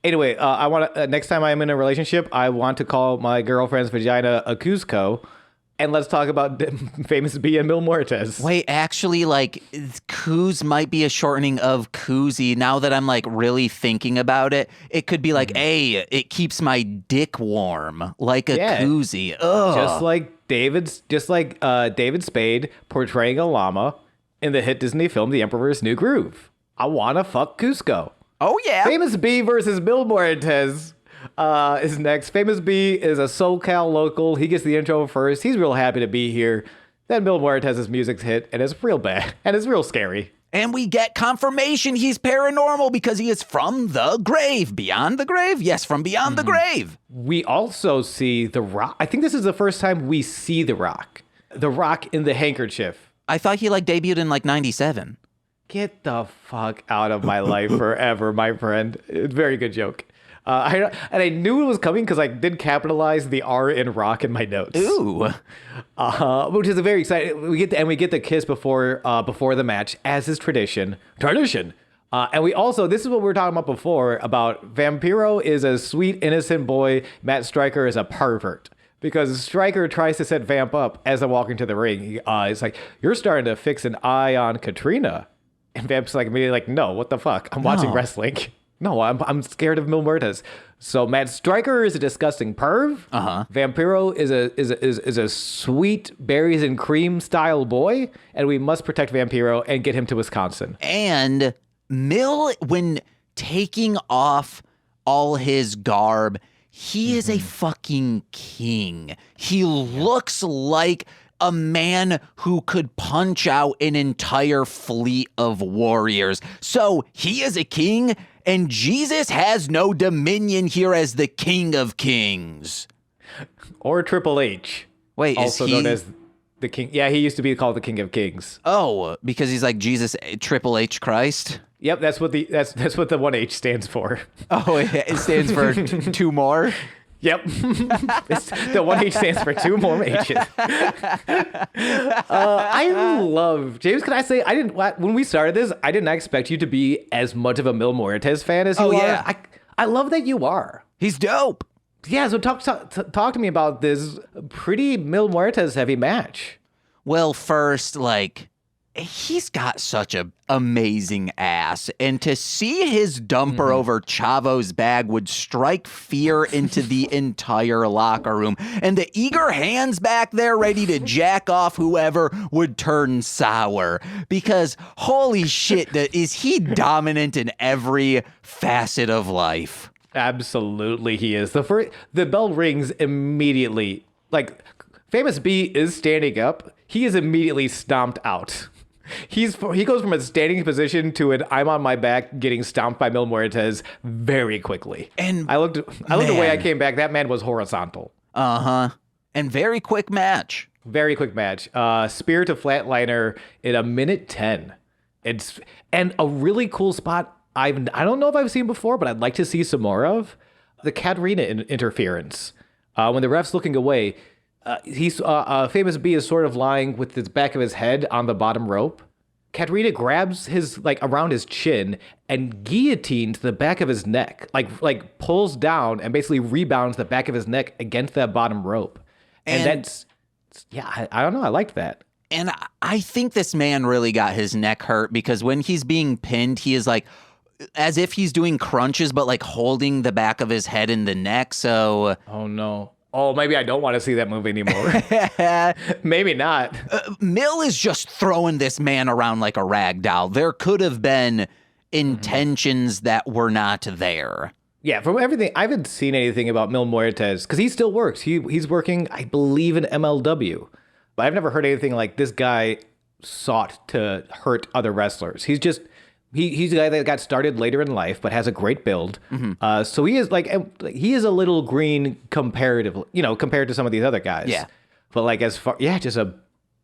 Anyway, I want to. Next time I'm in a relationship, I want to call my girlfriend's vagina a Cuzco. And let's talk about Famous B and Mil Muertes. Wait, actually, like, coos might be a shortening of koozie. Now that I'm, like, really thinking about it, it could be like, hey, it keeps my dick warm, like a koozie. Ugh. Just like David Spade portraying a llama in the hit Disney film The Emperor's New Groove. I wanna fuck Cusco. Oh, yeah. Famous B versus Mil Muertes. Is next. Famous B is a SoCal local. He gets the intro first. He's real happy to be here. Then Mil Muertes' music's hit, and it's real bad, and it's real scary. And we get confirmation he's paranormal because he is from the grave. Beyond the grave? Yes, from beyond the grave. We also see The Rock. I think this is the first time we see The Rock. The Rock in the handkerchief. I thought he like debuted in like 97. Get the fuck out of my life forever, my friend. Very good joke. I knew it was coming because I did capitalize the R in rock in my notes. Ooh. Which is a very exciting. We get the kiss before the match, as is tradition. And we also, this is what we were talking about before, about Vampiro is a sweet, innocent boy. Matt Stryker is a pervert. Because Stryker tries to set Vamp up as they're walking to the ring. It's like, you're starting to fix an eye on Katrina. And Vamp's like, immediately like, no, what the fuck? I'm watching wrestling. No, I'm scared of Mil Muertes. So Matt Stryker is a disgusting perv. Vampiro is a sweet berries and cream style boy. And we must protect Vampiro and get him to Wisconsin. And Mil, when taking off all his garb, he is a fucking king. He looks like a man who could punch out an entire fleet of warriors. So he is a king, and Jesus has no dominion here as the King of Kings. Or Triple H. Wait, also known as the King. Yeah, he used to be called the King of Kings. Oh, because he's like Jesus, Triple H Christ? Yep, that's what the 1H stands for. Oh, it stands for two more? Yep. The 1H stands for two more H's. I love, James, can I say, when we started this, I did not expect you to be as much of a Mil Muertes fan as you are. Yeah. I love that you are. He's dope. Yeah, so talk to me about this pretty Mil Muertes heavy match. Well, first, he's got such a amazing ass, and to see his dumper over Chavo's bag would strike fear into the entire locker room, and the eager hands back there ready to jack off whoever would turn sour, because holy shit, is he dominant in every facet of life. Absolutely, he is. The bell rings immediately. Famous B is standing up. He is immediately stomped out. He goes from a standing position to an I'm on my back getting stomped by Mil Muertes very quickly. And I looked away, I came back. That man was horizontal. And very quick match. Very quick match. Spear to flatliner in 1:10. And a really cool spot I don't know if I've seen before, but I'd like to see some more of. The Katarina interference. When the ref's looking away, Famous B is sort of lying with the back of his head on the bottom rope. Katarina grabs his around his chin and guillotines the back of his neck, like pulls down and basically rebounds the back of his neck against that bottom rope. And that's, I don't know. I liked that. And I think this man really got his neck hurt because when he's being pinned, he is as if he's doing crunches, but holding the back of his head in the neck. So, oh no. Oh, maybe I don't want to see that movie anymore. Maybe not. Mil is just throwing this man around like a rag doll. There could have been intentions that were not there. Yeah, from everything, I haven't seen anything about Mil Muertes because he still works. He's working, I believe, in MLW. But I've never heard anything like this guy sought to hurt other wrestlers. He's just... He's a guy that got started later in life, but has a great build. So he is he is a little green comparatively, compared to some of these other guys. Yeah. But just a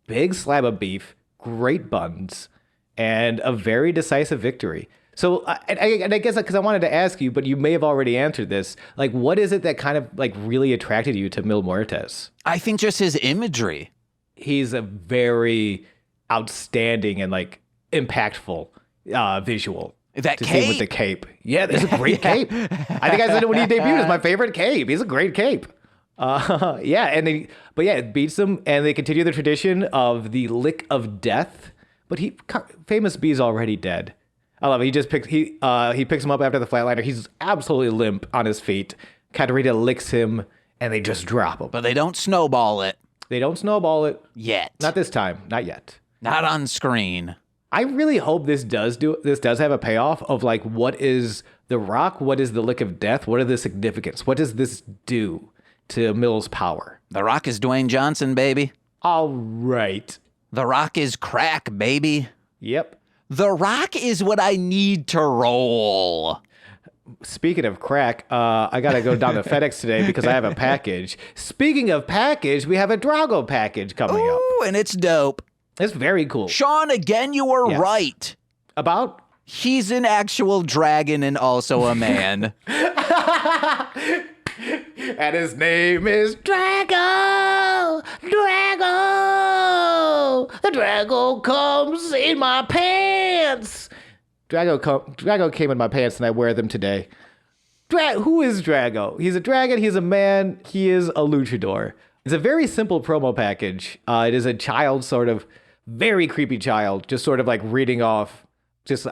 big slab of beef, great buns, and a very decisive victory. So I guess because I wanted to ask you, but you may have already answered this. What is it that kind of really attracted you to Mil Muertes? I think just his imagery. He's a very outstanding and impactful visual. That to cape see with the cape. Yeah, that's a great cape. I think I said it when he debuted. It's my favorite cape. He's a great cape. It beats them, and they continue the tradition of the lick of death. But Famous B's already dead. I love it. He picks him up after the flatliner. He's absolutely limp on his feet. Katarina licks him, and they just drop him. But they don't snowball it. They don't snowball it yet. Not this time. Not yet. Not on screen. I really hope this does have a payoff of what is the Rock? What is the lick of death? What are the significance? What does this do to Mil's power? The Rock is Dwayne Johnson, baby. All right. The Rock is crack, baby. Yep. The Rock is what I need to roll. Speaking of crack, I got to go down to FedEx today because I have a package. Speaking of package, we have a Drago package coming up. Ooh, and it's dope. It's very cool. Sean, again, you were right. About? He's an actual dragon and also a man. And his name is Drago! Drago! The Drago comes in my pants! Drago came in my pants and I wear them today. Who is Drago? He's a dragon, he's a man, he is a luchador. It's a very simple promo package. It is a child, sort of, very creepy child, just sort of like reading off.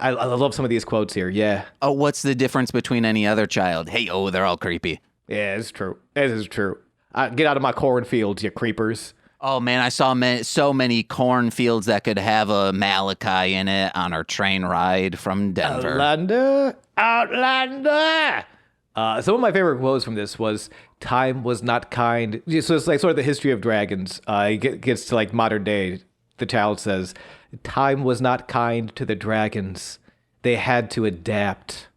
I love some of these quotes here, yeah. Oh, what's the difference between any other child? Hey, they're all creepy. Yeah, it's true. It is true. Get out of my cornfields, you creepers. Oh, man, I saw so many cornfields that could have a Malachi in it on our train ride from Denver. Outlander! Some of my favorite quotes from this was, time was not kind. So it's like sort of the history of dragons. It gets to like modern day. The child says, time was not kind to the dragons. They had to adapt.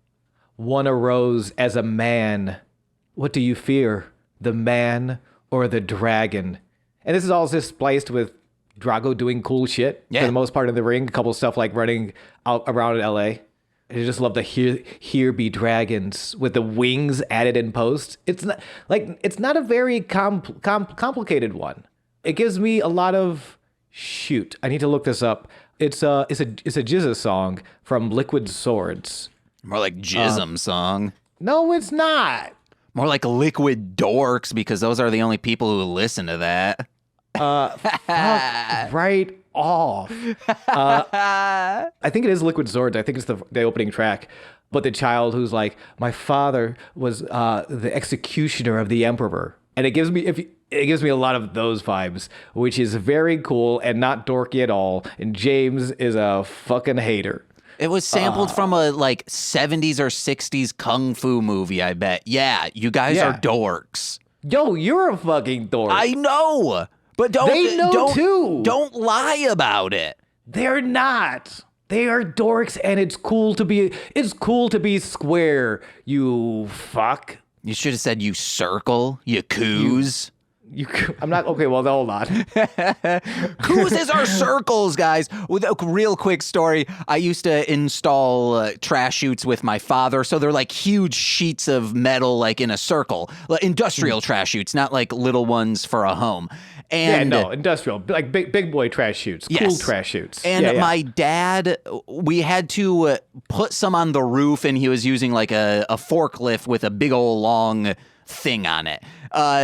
One arose as a man. What do you fear, the man or the dragon? And this is all just spliced with Drago doing cool shit for the most part in the ring. A couple stuff like running out around in LA. I just love the here be dragons with the wings added in post. It's not a very complicated one. It gives me a lot of shoot. I need to look this up. It's a Jizza song from Liquid Swords. More like Jism song. No, it's not. More like Liquid Dorks, because those are the only people who listen to that. Fuck right off. I think it is Liquid Swords. I think it's the opening track. But the child who's like, my father was the executioner of the emperor. And it gives me a lot of those vibes, which is very cool and not dorky at all. And James is a fucking hater. It was sampled from a like 70s or 60s kung fu movie, I bet. Yeah, you guys are dorks. Yo, you're a fucking dork. I know. But don't lie about it. They're not. They are dorks, and it's cool to be square, you fuck. You should have said you circle, you coos. I'm not okay. Well, hold on. Coozes are circles, guys. With a real quick story, I used to install trash chutes with my father. So they're like huge sheets of metal, like in a circle, like industrial trash chutes, not like little ones for a home. And industrial, like big boy trash chutes, cool trash chutes. And my dad, we had to put some on the roof, and he was using like a forklift with a big old long thing on it.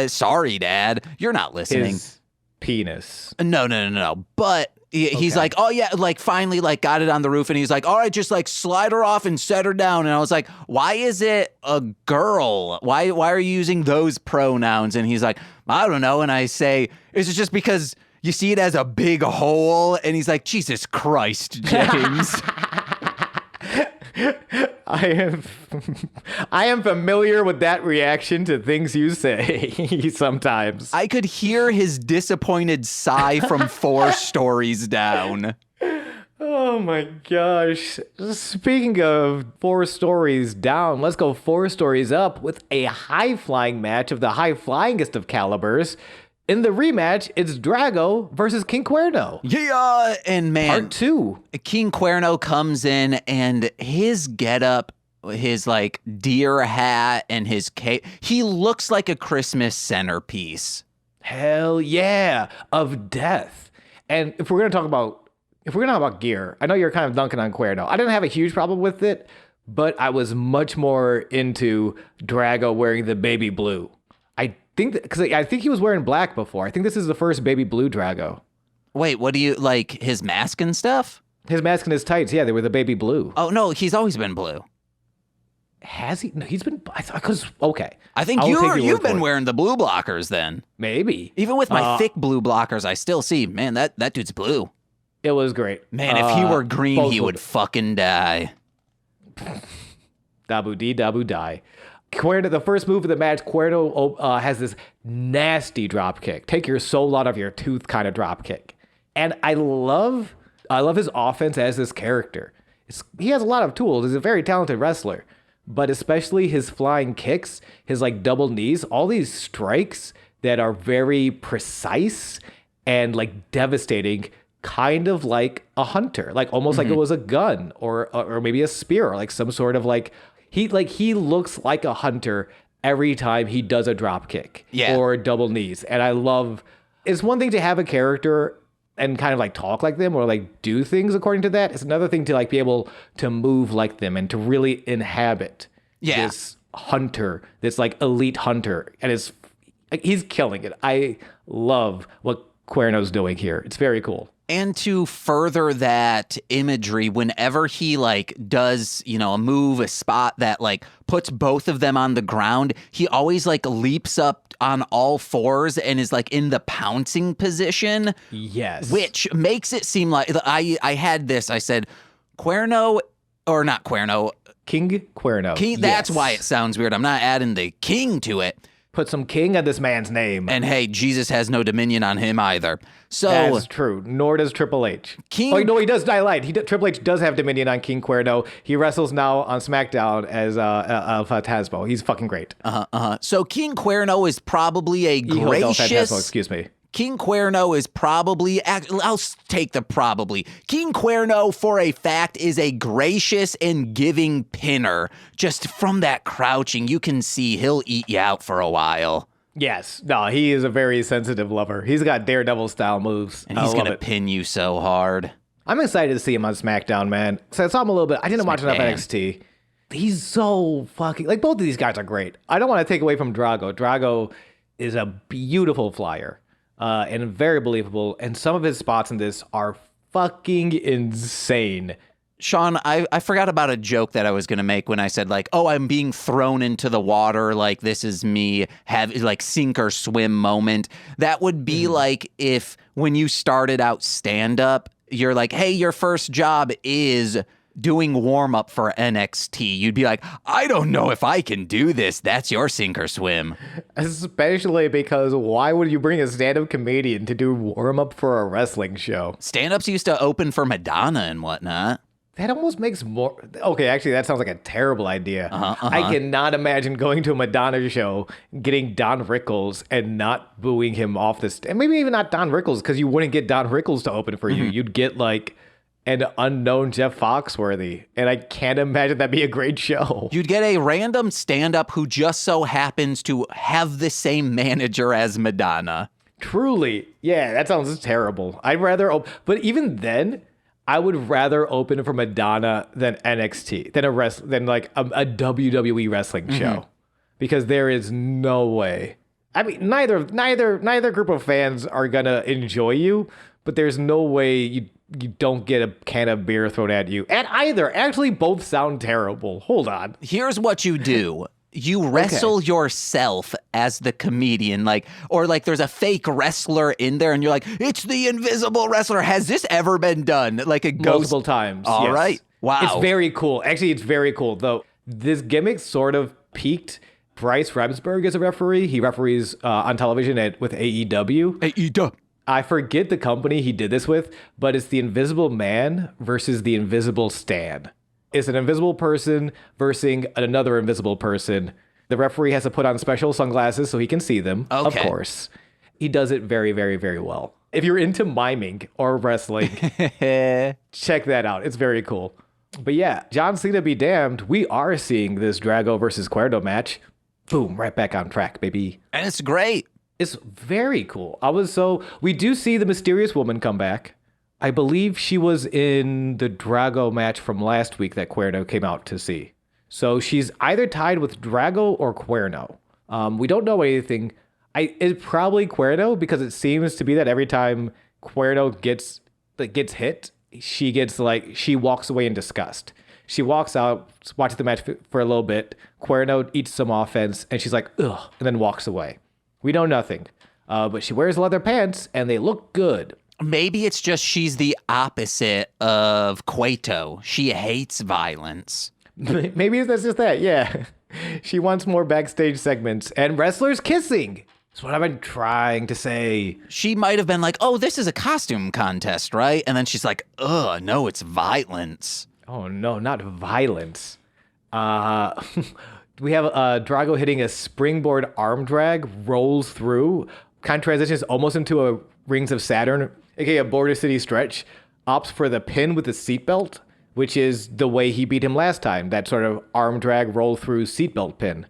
Sorry, Dad, you're not listening. His penis. No. But he's like, oh yeah, like finally like got it on the roof, and he's like, all right, just like slide her off and set her down. And I was like, why is it a girl? Why are you using those pronouns? And he's like, I don't know. And I say, is it just because you see it as a big hole? And he's like, Jesus Christ, James. I am familiar with that reaction to things you say sometimes. I could hear his disappointed sigh from 4 stories down. Oh my gosh. Speaking of 4 stories down, let's go 4 stories up with a high-flying match of the high-flyingest of calibers. In the rematch, it's Drago versus King Cuerno. Yeah, and man, Part 2. King Cuerno comes in, and his getup, his like deer hat and his cape, he looks like a Christmas centerpiece. Hell yeah, of death. And if we're gonna talk about gear, I know you're kind of dunking on Cuerno. I didn't have a huge problem with it, but I was much more into Drago wearing the baby blue. Because I think he was wearing black before. I think this is the first baby blue Drago. Wait, what do you like? His mask and stuff? His mask and his tights, yeah, they were the baby blue. Oh no, he's always been blue. Has he? No, he's been. I thought because okay. I think you've been wearing the blue blockers then. Maybe even with my thick blue blockers, I still see. Man, that dude's blue. It was great. Man, if he were green, he would fucking die. Dabu dee dabu die. Cuerno, the first move of the match, Cuerno has this nasty drop kick. Take your soul out of your tooth kind of drop kick. And I love his offense as this character. He has a lot of tools. He's a very talented wrestler. But especially his flying kicks, his like double knees, all these strikes that are very precise and like devastating kind of like a hunter, like almost like it was a gun or maybe a spear or like some sort of like he looks like a hunter every time he does a drop kick or double knees. And I love, it's one thing to have a character and kind of like talk like them or like do things according to that. It's another thing to like be able to move like them and to really inhabit this hunter, this like elite hunter. And he's killing it. I love what Cuerno's doing here. It's very cool. And to further that imagery, whenever he like does, a move, a spot that like puts both of them on the ground, he always like leaps up on all fours and is like in the pouncing position. Yes. Which makes it seem like I had this. I said, Cuerno, or not Cuerno. King Cuerno. King, that's why it sounds weird. I'm not adding the king to it. Put some king on this man's name. And hey, Jesus has no dominion on him either. So that's true. Nor does Triple H. Oh, no, he does. I lied. Triple H does have dominion on King Cuerno. He wrestles now on SmackDown as El Phantasmo. He's fucking great. So King Cuerno is probably a gracious. El Phantasmo, excuse me. King Cuerno is probably, I'll take the probably. King Cuerno, for a fact, is a gracious and giving pinner. Just from that crouching, you can see he'll eat you out for a while. Yes. No, he is a very sensitive lover. He's got Daredevil-style moves. And he's going to pin you so hard. I'm excited to see him on SmackDown, man. So I saw him a little bit. I didn't watch enough NXT. He's so fucking... Like, both of these guys are great. I don't want to take away from Drago. Drago is a beautiful flyer. And very believable. And some of his spots in this are fucking insane. Sean, I forgot about a joke that I was going to make when I said, like, oh, I'm being thrown into the water. Like, this is me have like sink or swim moment. That would be like if when you started out stand up, you're like, hey, your first job is doing warm up for NXT. You'd be like, I don't know if I can do this. That's your sink or swim. Especially because why would you bring a stand-up comedian to do warm up for a wrestling show? Stand-ups used to open for Madonna and whatnot. That almost makes more... Okay, actually, that sounds like a terrible idea. I cannot imagine going to a Madonna show, getting Don Rickles, and not booing him off the stage. And maybe even not Don Rickles, because you wouldn't get Don Rickles to open for you. You'd get, like, an unknown Jeff Foxworthy. And I can't imagine that'd be a great show. You'd get a random stand-up who just so happens to have the same manager as Madonna. Truly. Yeah, that sounds terrible. I'd rather... But even then... I would rather open for Madonna than NXT, than like a WWE wrestling show, because there is no way. I mean, neither group of fans are gonna enjoy you, but there's no way you don't get a can of beer thrown at you. And either, actually, both sound terrible. Hold on. Here's what you do. You wrestle yourself as the comedian, or there's a fake wrestler in there and you're like, it's the invisible wrestler. Has this ever been done? Like a ghost? Multiple times. All right. Wow. It's very cool. Actually, it's very cool, though. This gimmick sort of peaked. Bryce Remsburg is a referee. He referees on television with AEW. AEW. I forget the company he did this with, but it's the Invisible Man versus the Invisible Stan. It's an invisible person versus another invisible person. The referee has to put on special sunglasses so he can see them, of course. He does it very, very, very well. If you're into miming or wrestling, check that out. It's very cool. But yeah, John Cena be damned. We are seeing this Drago versus Cuerno match. Boom, right back on track, baby. And it's great. It's very cool. We do see the mysterious woman come back. I believe she was in the Drago match from last week that Cuerno came out to see. So she's either tied with Drago or Cuerno. We don't know anything. It's probably Cuerno, because it seems to be that every time Cuerno gets hit, she walks away in disgust. She walks out, watches the match for a little bit. Cuerno eats some offense, and she's like, ugh, and then walks away. We know nothing. But she wears leather pants, and they look good. Maybe it's just she's the opposite of Cueto. She hates violence. Maybe that's just that, yeah. She wants more backstage segments and wrestlers kissing. That's what I've been trying to say. She might have been like, oh, this is a costume contest, right? And then she's like, ugh, no, it's violence. Oh, no, not violence. We have Drago hitting a springboard arm drag, rolls through, kind of transitions almost into a Rings of Saturn aka Border City Stretch, opts for the pin with the seatbelt, which is the way he beat him last time, that sort of arm drag roll through seatbelt pin.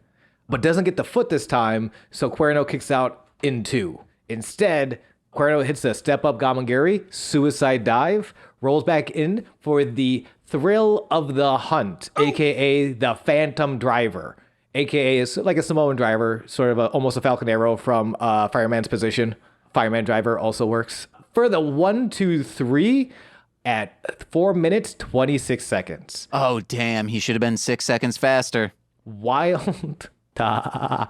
But doesn't get the foot this time, so Cuerno kicks out in 2. Instead, Cuerno hits a step-up Gamangiri, suicide dive, rolls back in for the Thrill of the Hunt, a.k.a. the Phantom Driver, a.k.a. is like a Samoan driver, sort of almost a Falcon Arrow from Fireman's Position. Fireman Driver also works. For the 1, 2, 3 at 4 minutes, 26 seconds. Oh, damn. He should have been 6 seconds faster. Wild. Sorry,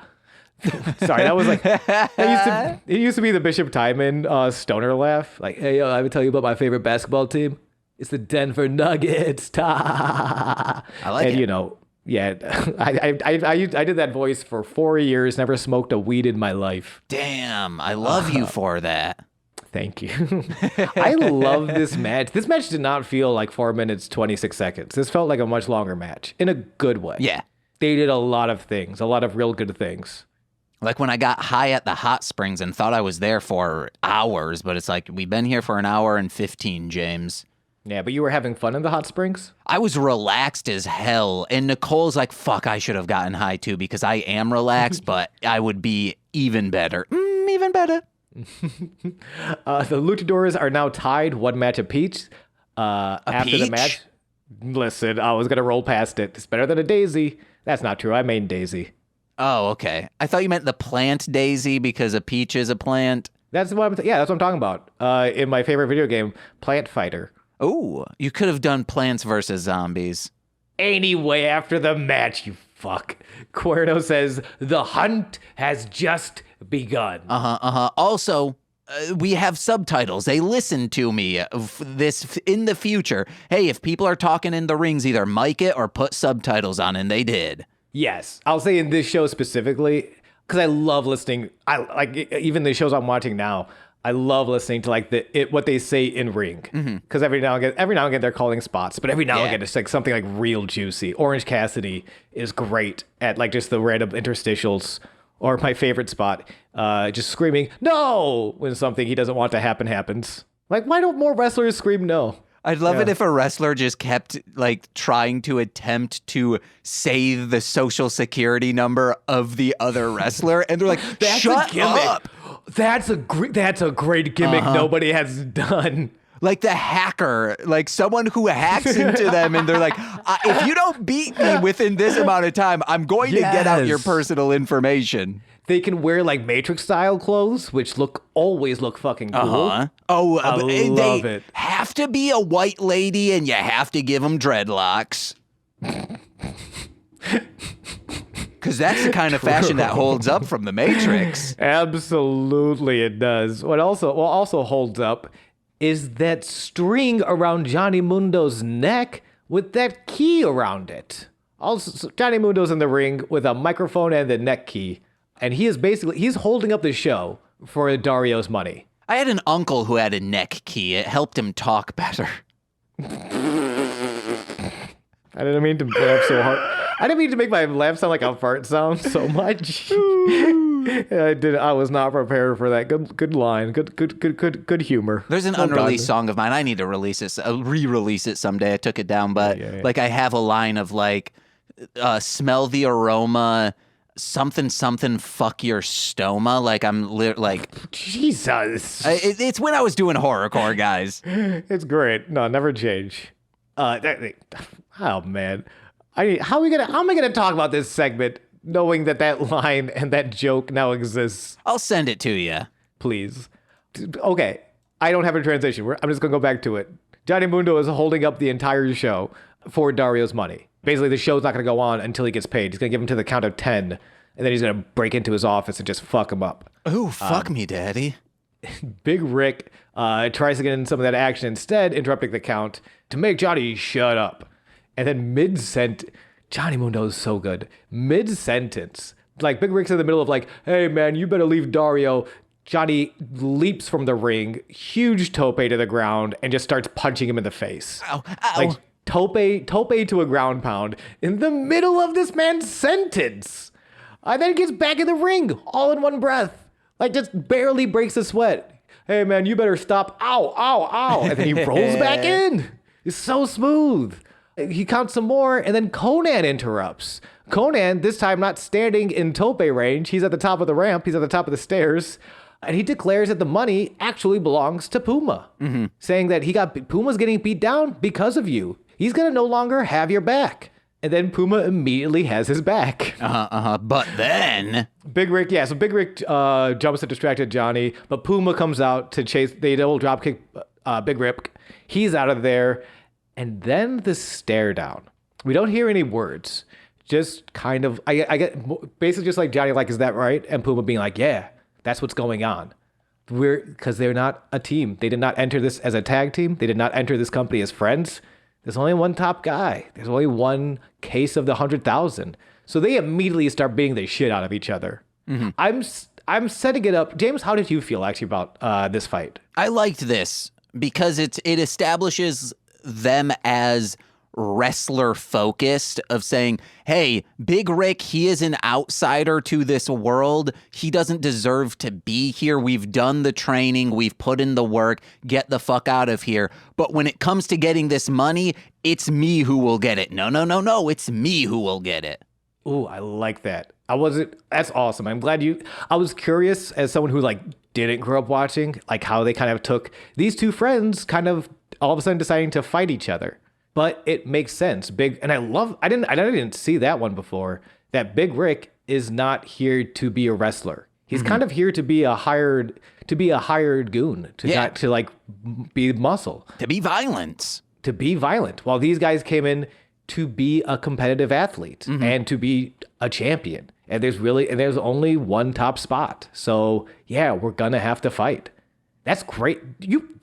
that was like it used to be the Bishop Timon stoner laugh. Like, hey, yo, I would tell you about my favorite basketball team. It's the Denver Nuggets. I like it. And, you know, yeah, I did that voice for 4 years, never smoked a weed in my life. Damn, I love you for that. Thank you. I love this match. This match did not feel like 4 minutes, 26 seconds. This felt like a much longer match in a good way. Yeah. They did a lot of things, a lot of real good things. Like when I got high at the hot springs and thought I was there for hours, but it's like, we've been here for an hour and 15, James. Yeah, but you were having fun in the hot springs? I was relaxed as hell. And Nicole's like, fuck, I should have gotten high too, because I am relaxed, but I would be even better. Even better. The Luchadors are now tied 1 match apiece. After the match. Listen, I was going to roll past it. It's better than a daisy. That's not true. I main daisy. Oh, okay. I thought you meant the plant daisy because a peach is a plant. That's what that's what I'm talking about. In my favorite video game, Plant Fighter. Oh, you could have done Plants vs. Zombies. Anyway, after the match, you fuck. Cuerno says, the hunt has just begun. Also, we have subtitles. They listen to me this in the future. Hey, if people are talking in the rings, either mic it or put subtitles on, and they did. Yes, I'll say in this show specifically, because I love listening. I like even the shows I'm watching now. I love listening to like what they say in ring, because every now and again they're calling spots, but every now and again it's like something like real juicy. Orange Cassidy is great at like just the random interstitials. Or my favorite spot, just screaming, no, when something he doesn't want to happen happens. Like, why don't more wrestlers scream no? I'd love it if a wrestler just kept, like, trying to attempt to say the social security number of the other wrestler, and they're like, shut up! That's a great gimmick nobody has done. Like the hacker, like someone who hacks into them and they're like, if you don't beat me within this amount of time, I'm going to get out your personal information. They can wear like Matrix style clothes, which always look fucking cool. Oh, I love it. Have to be a white lady and you have to give them dreadlocks. Because that's the kind of fashion that holds up from the Matrix. Absolutely it does. What also holds up is that string around Johnny Mundo's neck with that key around it. Also, Johnny Mundo's in the ring with a microphone and the neck key. And he's holding up the show for Dario's money. I had an uncle who had a neck key. It helped him talk better. I didn't mean to laugh so hard. I didn't mean to make my laugh sound like a fart sound so much. I was not prepared for that. Good line. Good humor. There's an unreleased song of mine. I need to release it. Re-release it someday. I took it down, but like I have a line of like, smell the aroma, something fuck your stoma. Like I'm like Jesus. It's when I was doing horrorcore, guys. It's great. No, never change. Oh man. How am I gonna talk about this segment knowing that line and that joke now exists? I'll send it to you. Please. Okay. I don't have a transition. I'm just gonna go back to it. Johnny Mundo is holding up the entire show for Dario's money. Basically, the show's not gonna go on until he gets paid. He's gonna give him to the count of 10, and then he's gonna break into his office and just fuck him up. Ooh, fuck me, daddy. Big Rick tries to get in some of that action instead, interrupting the count to make Johnny shut up. And then Johnny Mundo is so good. Mid-sentence, like Big Rick's in the middle of like, hey man, you better leave Dario. Johnny leaps from the ring, huge tope to the ground, and just starts punching him in the face. Ow. Like tope to a ground pound in the middle of this man's sentence. And then gets back in the ring all in one breath. Like just barely breaks a sweat. hey man, you better stop. Ow, ow, ow. And then he rolls back in. It's so smooth. He counts some more, and then Conan interrupts. Conan, this time not standing in tope range. He's at the top of the ramp. He's at the top of the stairs. And he declares that the money actually belongs to Puma, saying that Puma's getting beat down because of you. He's going to no longer have your back. And then Puma immediately has his back. But then Big Rick, so Big Rick jumps to distracted Johnny, but Puma comes out to chase. They double drop kick Big Rick. He's out of there. And then the stare down. We don't hear any words. Just kind of, I get basically just like Johnny, like, is that right? And Puma being like, yeah, that's what's going on. Because they're not a team. They did not enter this as a tag team. They did not enter this company as friends. There's only one top guy. There's only one case of the 100,000. So they immediately start beating the shit out of each other. I'm setting it up. James, how did you feel actually about this fight? I liked this because it establishes them as wrestler focused, of saying, hey, Big Rick, he is an outsider to this world. He doesn't deserve to be here. We've done the training. We've put in the work. Get the fuck out of here. But when it comes to getting this money, it's me who will get it. No. It's me who will get it. Ooh, I like that. That's awesome. I'm glad I was curious as someone who didn't grow up watching, how they kind of took these two friends kind of all of a sudden deciding to fight each other. But it makes sense. I didn't see that one before, that Big Rick is not here to be a wrestler. He's kind of here to be a hired goon, to be muscle. To be violent. While these guys came in to be a competitive athlete and to be a champion. And there's only one top spot. So yeah, we're gonna have to fight. That's great.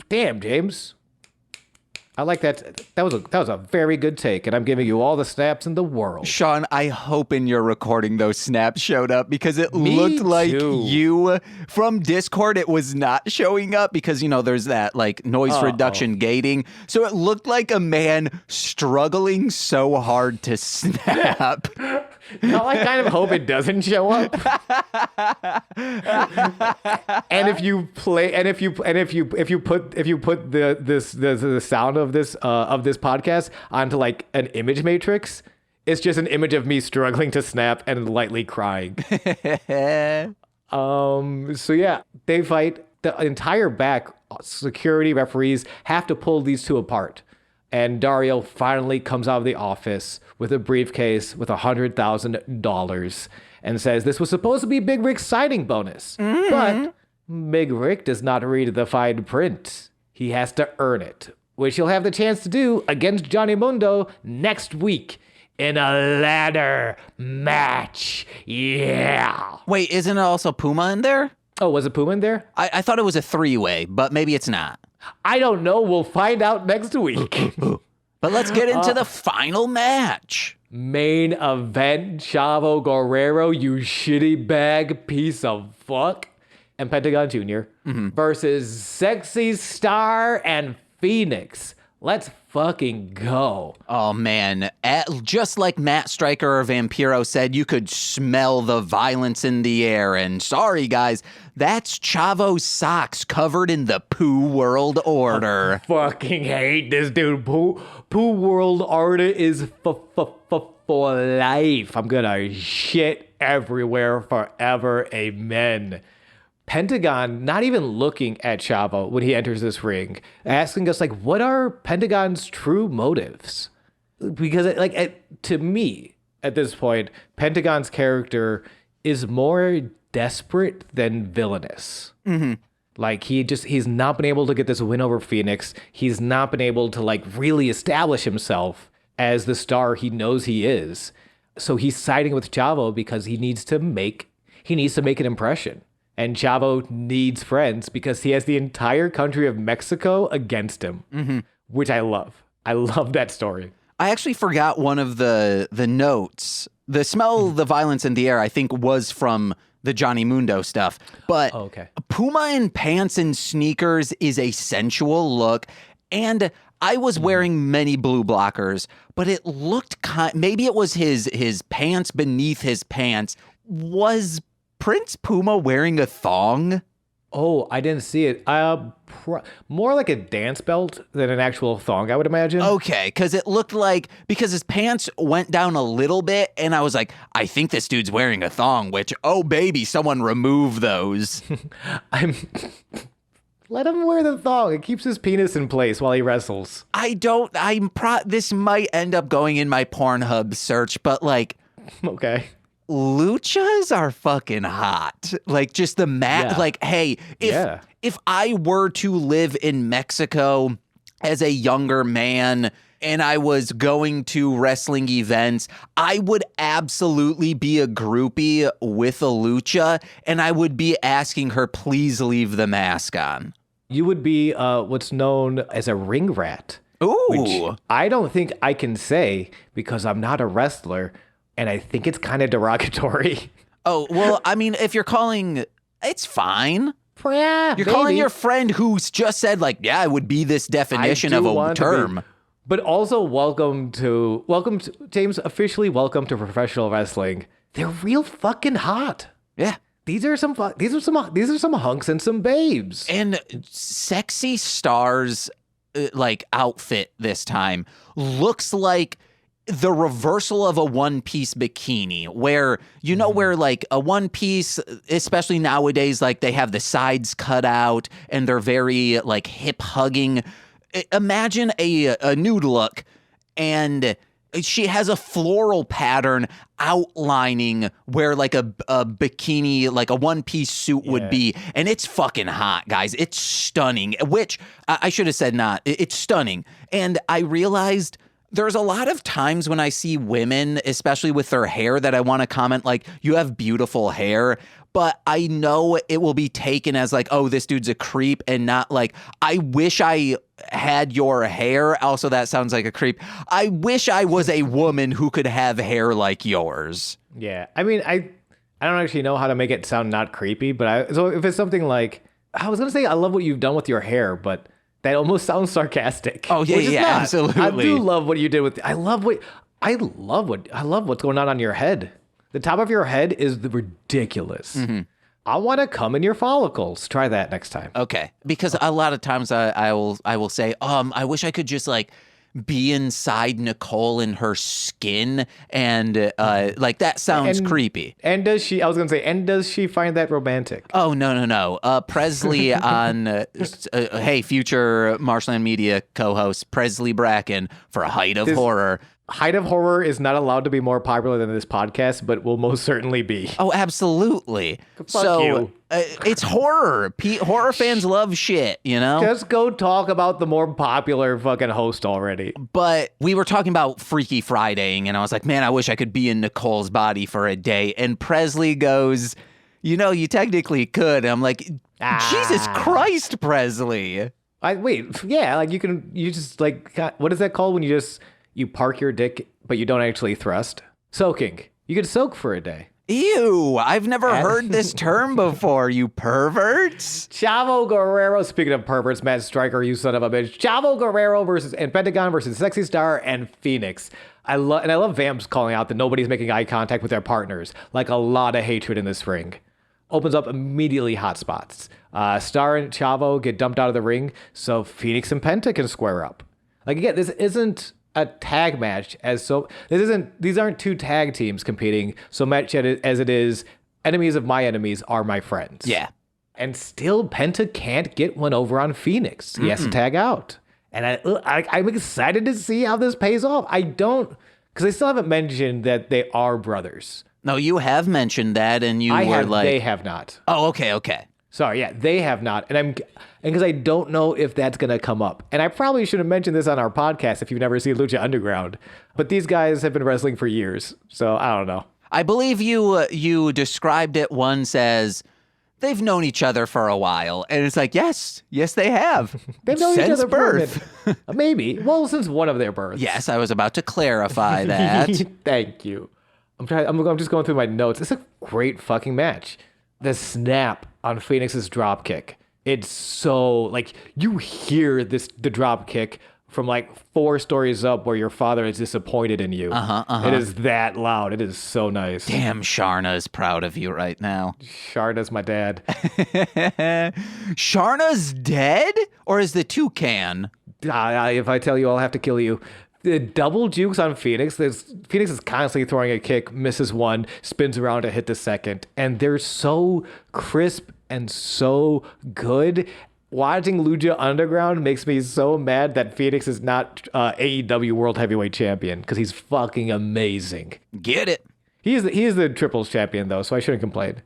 Damn, James. I like that. That was a very good take, and I'm giving you all the snaps in the world. Sean, I hope in your recording those snaps showed up, because it looked like you from Discord. It was not showing up because there's that noise reduction gating, so it looked like a man struggling so hard to snap. Now I kind of hope it doesn't show up. And if you put the sound of this podcast onto an image matrix, it's just an image of me struggling to snap and lightly crying. So yeah, they fight. The entire back security referees have to pull these two apart. And Dario finally comes out of the office with a briefcase with $100,000 and says this was supposed to be Big Rick's signing bonus. But Big Rick does not read the fine print. He has to earn it, which he'll have the chance to do against Johnny Mundo next week in a ladder match. Yeah. Wait, isn't it also Puma in there? Oh, was it Puma in there? I thought it was a three-way, but maybe it's not. I don't know. We'll find out next week. But let's get into the final match. Main event, Chavo Guerrero, you shitty bag piece of fuck, and Pentagón Jr. Versus Sexy Star and Fénix. Let's fucking go. Oh, man. Just like Matt Stryker or Vampiro said, you could smell the violence in the air. And sorry, guys, that's Chavo's socks covered in the Poo World Order. I fucking hate this dude. Poo World Order is for life. I'm gonna shit everywhere forever. Amen. Pentagón not even looking at Chavo when he enters this ring, asking us what are Pentagón's true motives? Because to me at this point, Pentagón's character is more desperate than villainous. He's not been able to get this win over Fénix. He's not been able to really establish himself as the star he knows he is. So he's siding with Chavo because he needs to make an impression. And Chavo needs friends because he has the entire country of Mexico against him, which I love. I love that story. I actually forgot one of the notes. The smell of the violence in the air, I think, was from the Johnny Mundo stuff. But Puma in pants and sneakers is a sensual look. And I was wearing many blue blockers, but it looked maybe it was his pants beneath his pants. Was Prince Puma wearing a thong? Oh, I didn't see it. More like a dance belt than an actual thong, I would imagine. Okay, because it looked like, because his pants went down a little bit, and I was like, I think this dude's wearing a thong, which, oh baby, someone remove those. Let him wear the thong. It keeps his penis in place while he wrestles. This might end up going in my Pornhub search, but like, okay. Luchas are fucking hot. Like, just the like, hey, if I were to live in Mexico as a younger man and I was going to wrestling events, I would absolutely be a groupie with a lucha, and I would be asking her, please leave the mask on. You would be what's known as a ring rat. Ooh. Which I don't think I can say because I'm not a wrestler. And I think it's kind of derogatory. Oh, well, I mean, if you're calling, it's fine. Yeah, you're calling your friend who's just said, like, yeah, it would be this definition of a term. But also, welcome to James, officially welcome to professional wrestling. They're real fucking hot. Yeah. These are some hunks and some babes. And Sexy Star's like outfit this time looks like the reversal of a one-piece bikini, where, you know, where like a one-piece, especially nowadays, like they have the sides cut out and they're very like hip hugging. Imagine a nude look, and she has a floral pattern outlining where like a bikini, like a one-piece suit would be. And it's fucking hot, guys. It's stunning, which I should have said not. It's stunning. And I realized there's a lot of times when I see women, especially with their hair, that I want to comment like, you have beautiful hair, but I know it will be taken as like, oh, this dude's a creep, and not like, I wish I had your hair. Also, that sounds like a creep. I wish I was a woman who could have hair like yours. Yeah. I mean, I don't actually know how to make it sound not creepy, but so if it's something like, I was going to say, I love what you've done with your hair, but that almost sounds sarcastic. Oh yeah, absolutely. I do love what you did with. I love what's going on your head. The top of your head is ridiculous. Mm-hmm. I want to come in your follicles. Try that next time. Okay, because a lot of times I will say, I wish I could just like be inside Nicole in her skin, and like that sounds creepy. And does she? I was gonna say, and does she find that romantic? Oh no. Presley on hey, future Marshland Media co-host Presley Bracken for Height of Horror. Height of Horror is not allowed to be more popular than this podcast, but will most certainly be. Oh, absolutely. Fuck you. It's horror. Horror fans love shit, you know? Just go talk about the more popular fucking host already. But we were talking about Freaky Fridaying, and I was like, man, I wish I could be in Nicole's body for a day. And Presley goes, you know, you technically could. And I'm like, Jesus Christ, Presley. Like you just like, what is that called when you park your dick, but you don't actually thrust? Soaking. You could soak for a day. Ew, I've never heard this term before, you perverts. Chavo Guerrero, speaking of perverts, Matt Stryker, you son of a bitch. Chavo Guerrero and Pentagón versus Sexy Star and Fénix. I love Vamps calling out that nobody's making eye contact with their partners. Like, a lot of hatred in this ring. Opens up immediately hot spots. Star and Chavo get dumped out of the ring, so Fénix and Penta can square up. Like, again, this isn't a tag match these aren't two tag teams competing so much as it is enemies of my enemies are my friends. Yeah. And still Penta can't get one over on Fénix. He has to tag out. And I'm excited to see how this pays off. Because I still haven't mentioned that they are brothers. No, you have mentioned that, and they have not. Oh, okay. Sorry, yeah, they have not. And because I don't know if that's going to come up. And I probably should have mentioned this on our podcast if you've never seen Lucha Underground. But these guys have been wrestling for years, so I don't know. I believe you described it once as they've known each other for a while. And it's like, yes, they have. They've known each other birth. Maybe. Well, since one of their births. Yes, I was about to clarify that. Thank you. I'm just going through my notes. It's a great fucking match. The snap on Fénix's drop kick. It's so, like, you hear the drop kick from like 4 stories up where your father is disappointed in you. It is that loud. It is so nice. Damn, Sharna is proud of you right now. Sharna's my dad. Sharna's dead? Or is the toucan? If I tell you, I'll have to kill you. The double jukes on Fénix. Fénix is constantly throwing a kick, misses one, spins around to hit the second. And they're so crisp and so good. Watching Lucha Underground makes me so mad that Fénix is not AEW World Heavyweight Champion because he's fucking amazing. Get it. He is the triples champion, though, so I shouldn't complain.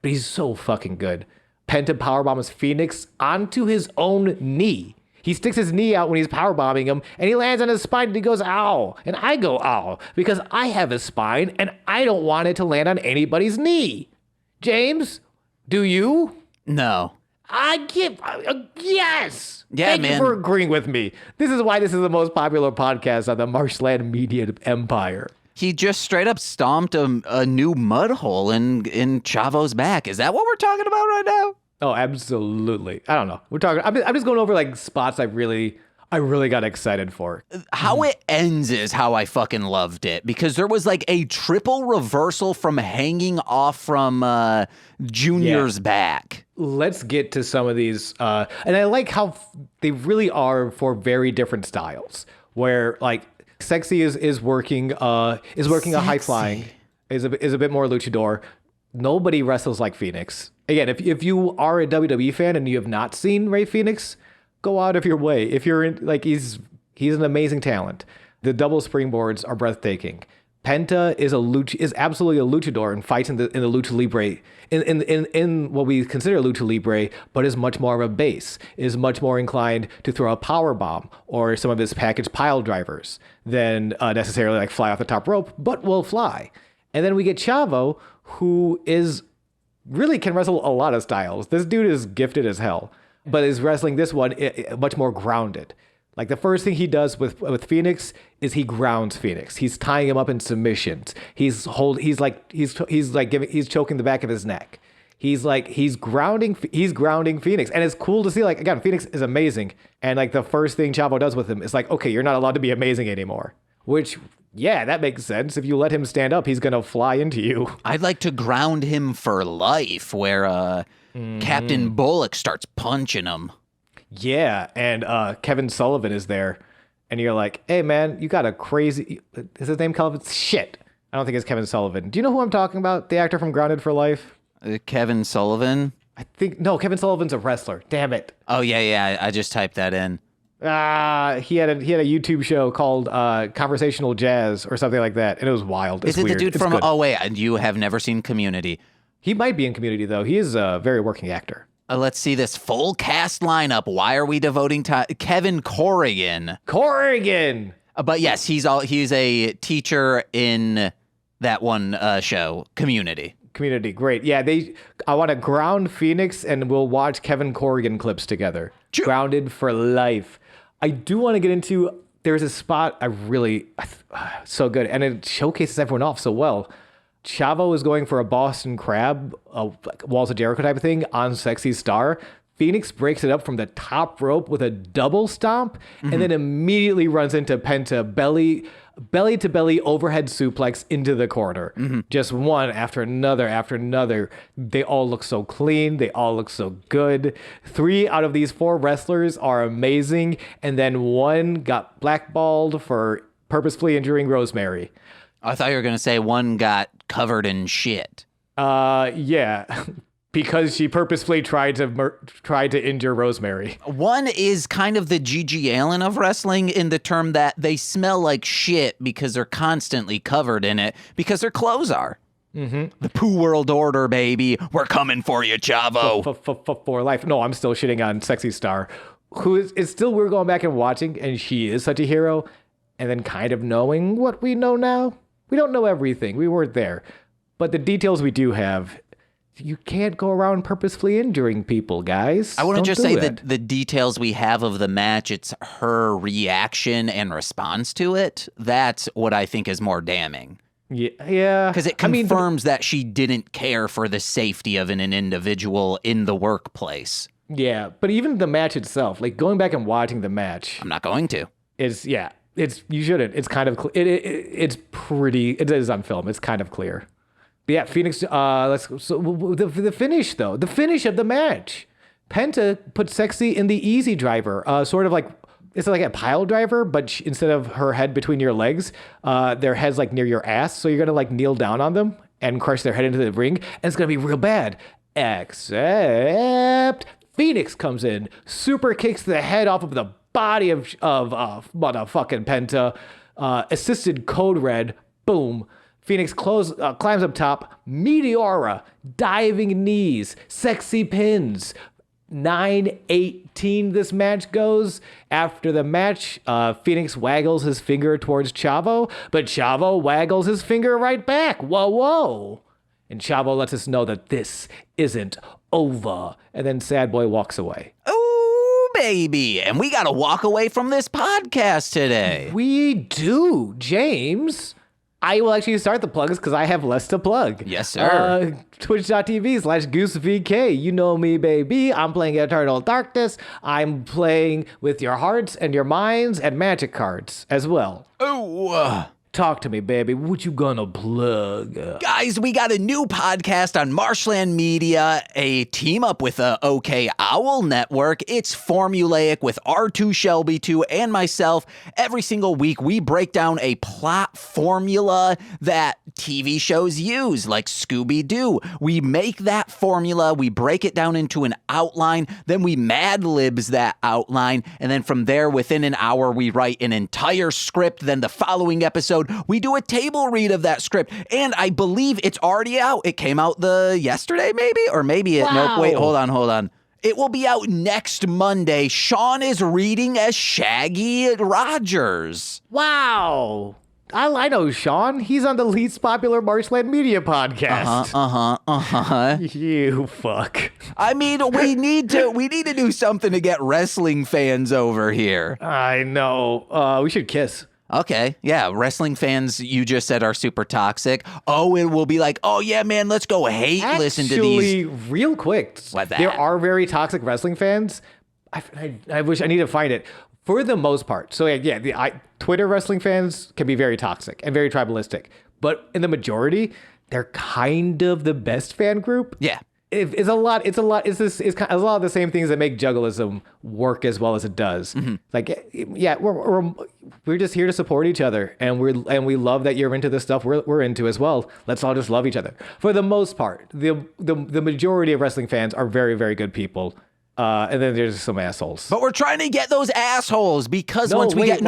But he's so fucking good. Penta powerbombs Fénix onto his own knee. He sticks his knee out when he's powerbombing him, and he lands on his spine, and he goes, ow. And I go, ow, because I have a spine, and I don't want it to land on anybody's knee. James, do you? No. Yes. Yeah, Thank man. you for agreeing with me. This is why this is the most popular podcast on the Marshland Media Empire. He just straight up stomped a new mud hole in Chavo's back. Is that what we're talking about right now? Oh, absolutely. I don't know. I'm just going over like spots I really got excited for. How it ends is how I fucking loved it, because there was like a triple reversal from hanging off from Junior's back. Let's get to some of these. And I like how they really are for very different styles, where like Sexy is working a high flying, is a bit more luchador. Nobody wrestles like Fénix. Again, if you are a WWE fan and you have not seen Rey Fénix, go out of your way. If you're in, like, he's an amazing talent. The double springboards are breathtaking. Penta is absolutely a luchador and fights in the lucha libre in what we consider lucha libre, but is much more of a base, is much more inclined to throw a power bomb or some of his package pile drivers than necessarily like fly off the top rope, but will fly. And then we get Chavo, who really can wrestle a lot of styles. This dude is gifted as hell, but is wrestling this one much more grounded. Like the first thing he does with Fénix is he grounds Fénix. He's tying him up in submissions. He's choking the back of his neck. He's grounding Fénix. And it's cool to see, like, again, Fénix is amazing. And like the first thing Chavo does with him is like, okay, you're not allowed to be amazing anymore. Which, yeah, that makes sense. If you let him stand up, he's going to fly into you. I'd like to ground him for life, where Captain Bullock starts punching him. Yeah, and Kevin Sullivan is there, and you're like, hey, man, you got a crazy... Is his name Kelvin? Shit. I don't think it's Kevin Sullivan. Do you know who I'm talking about? The actor from Grounded for Life? Kevin Sullivan? No, Kevin Sullivan's a wrestler. Damn it. Oh, yeah, I just typed that in. He had a YouTube show called Conversational Jazz or something like that, and it was wild. Is it weird. The dude from... Oh, wait, you have never seen Community. He might be in Community, though. He is a very working actor. Let's see this full cast lineup. Why are we devoting time? Kevin Corrigan. But yes, he's a teacher in that one show, Community. Great. Yeah, I want to ground Fénix, and we'll watch Kevin Corrigan clips together. Grounded for life. I do want to get into, there's a spot so good, and it showcases everyone off so well. Chavo is going for a Boston Crab, a Walls of Jericho type of thing on Sexy Star. Fénix breaks it up from the top rope with a double stomp, and then immediately runs into Penta belly to belly overhead suplex into the corner. Just one after another. They all look so clean. They all look so good. 3 out of these 4 wrestlers are amazing, and then one got blackballed for purposefully injuring Rosemary. I thought you were going to say one got covered in shit. Yeah, because she purposefully tried to injure Rosemary. One is kind of the Gigi Allen of wrestling in the term that they smell like shit because they're constantly covered in it because their clothes are. The Pooh World Order, baby. We're coming for you, Chavo. For life. No, I'm still shitting on Sexy Star, who is still, we're going back and watching, and she is such a hero. And then kind of knowing what we know now. We don't know everything. We weren't there. But the details we do have, you can't go around purposefully injuring people, guys. I want to just say that the details we have of the match, it's her reaction and response to it. That's what I think is more damning. Yeah. Because it confirms that she didn't care for the safety of an individual in the workplace. Yeah, but even the match itself, like going back and watching the match. I'm not going to. It's you shouldn't. It's kind of it's pretty. It is on film. It's kind of clear. But yeah, Fénix. The finish though. The finish of the match. Penta put Sexy in the easy driver. Sort of like it's like a pile driver, but instead of her head between your legs, their head's like near your ass. So you're gonna like kneel down on them and crush their head into the ring, and it's gonna be real bad. Except Fénix comes in, super kicks the head off of the body of motherfucking Penta, assisted Code Red, boom. Fénix climbs up top, Meteora, diving knees, sexy pins. 9-18 this match goes. After the match, Fénix waggles his finger towards Chavo, but Chavo waggles his finger right back. Whoa. And Chavo lets us know that this isn't over. And then Sad Boy walks away. Oh, baby. And we got to walk away from this podcast today. We do, James. I will actually start the plugs because I have less to plug. Yes, sir. Twitch.tv/GooseVK. You know me, baby. I'm playing Eternal Darkness. I'm playing with your hearts and your minds and magic cards as well. Oh, Talk to me, baby. What you gonna plug? Guys, we got a new podcast on Marshland Media, a team up with the OK Owl Network. It's formulaic with R2 Shelby 2 and myself. Every single week, we break down a plot formula that TV shows use, like Scooby-Doo. We make that formula, we break it down into an outline, then we Mad Libs that outline, and then from there, within an hour, we write an entire script. Then the following episode, we do a table read of that script, and I believe it's already out. It came out yesterday, maybe? Or maybe it, wow. Nope, wait, hold on. It will be out next Monday. Sean is reading as Shaggy Rogers. Wow. I know Sean. He's on the least popular Marshland Media podcast. You fuck. I mean, we need to do something to get wrestling fans over here. I know. We should kiss. Okay, yeah, wrestling fans you just said are super toxic. Oh, it will be like, oh yeah, man, let's go listen to these. Actually, real quick, there are very toxic wrestling fans. I wish I need to find it. For the most part. So yeah, Twitter wrestling fans can be very toxic and very tribalistic. But in the majority, they're kind of the best fan group. Yeah. It's a lot of the same things that make jugglism work as well as it does. Mm-hmm. Like, yeah, we're just here to support each other, and we love that you're into the stuff we're into as well. Let's all just love each other. For the most part, the majority of wrestling fans are very, very good people. And then there's some assholes. But we're trying to get those assholes because once we get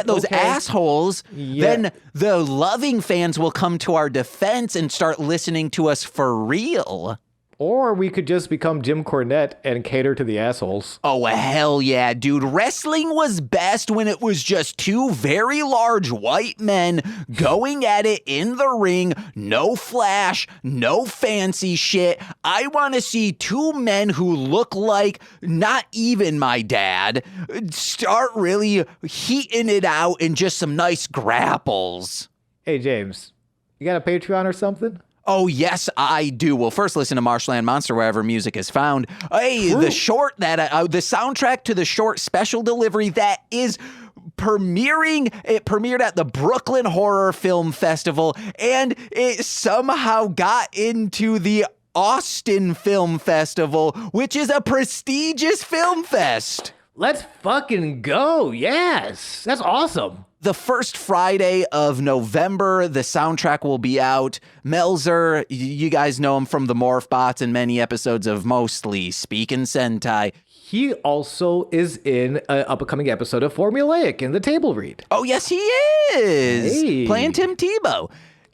those assholes, then the loving fans will come to our defense and start listening to us for real. Or we could just become Jim Cornette and cater to the assholes. Oh, hell yeah, dude. Wrestling was best when it was just two very large white men going at it in the ring. No flash, no fancy shit. I want to see two men who look like not even my dad start really heating it out in just some nice grapples. Hey, James, you got a Patreon or something? Oh, yes, I do. Well, first listen to Marshland Monster wherever music is found. Hey, the soundtrack to the short special delivery that is premiering. It premiered at the Brooklyn Horror Film Festival, and it somehow got into the Austin Film Festival, which is a prestigious film fest. Let's fucking go. Yes. That's awesome. The first Friday of November, the soundtrack will be out. Melzer, you guys know him from the Morph Bots and many episodes of Mostly Speakin' Sentai. He also is in an upcoming episode of Formulaic in the table read. Oh, yes, he is. Hey. Playing Tim Tebow.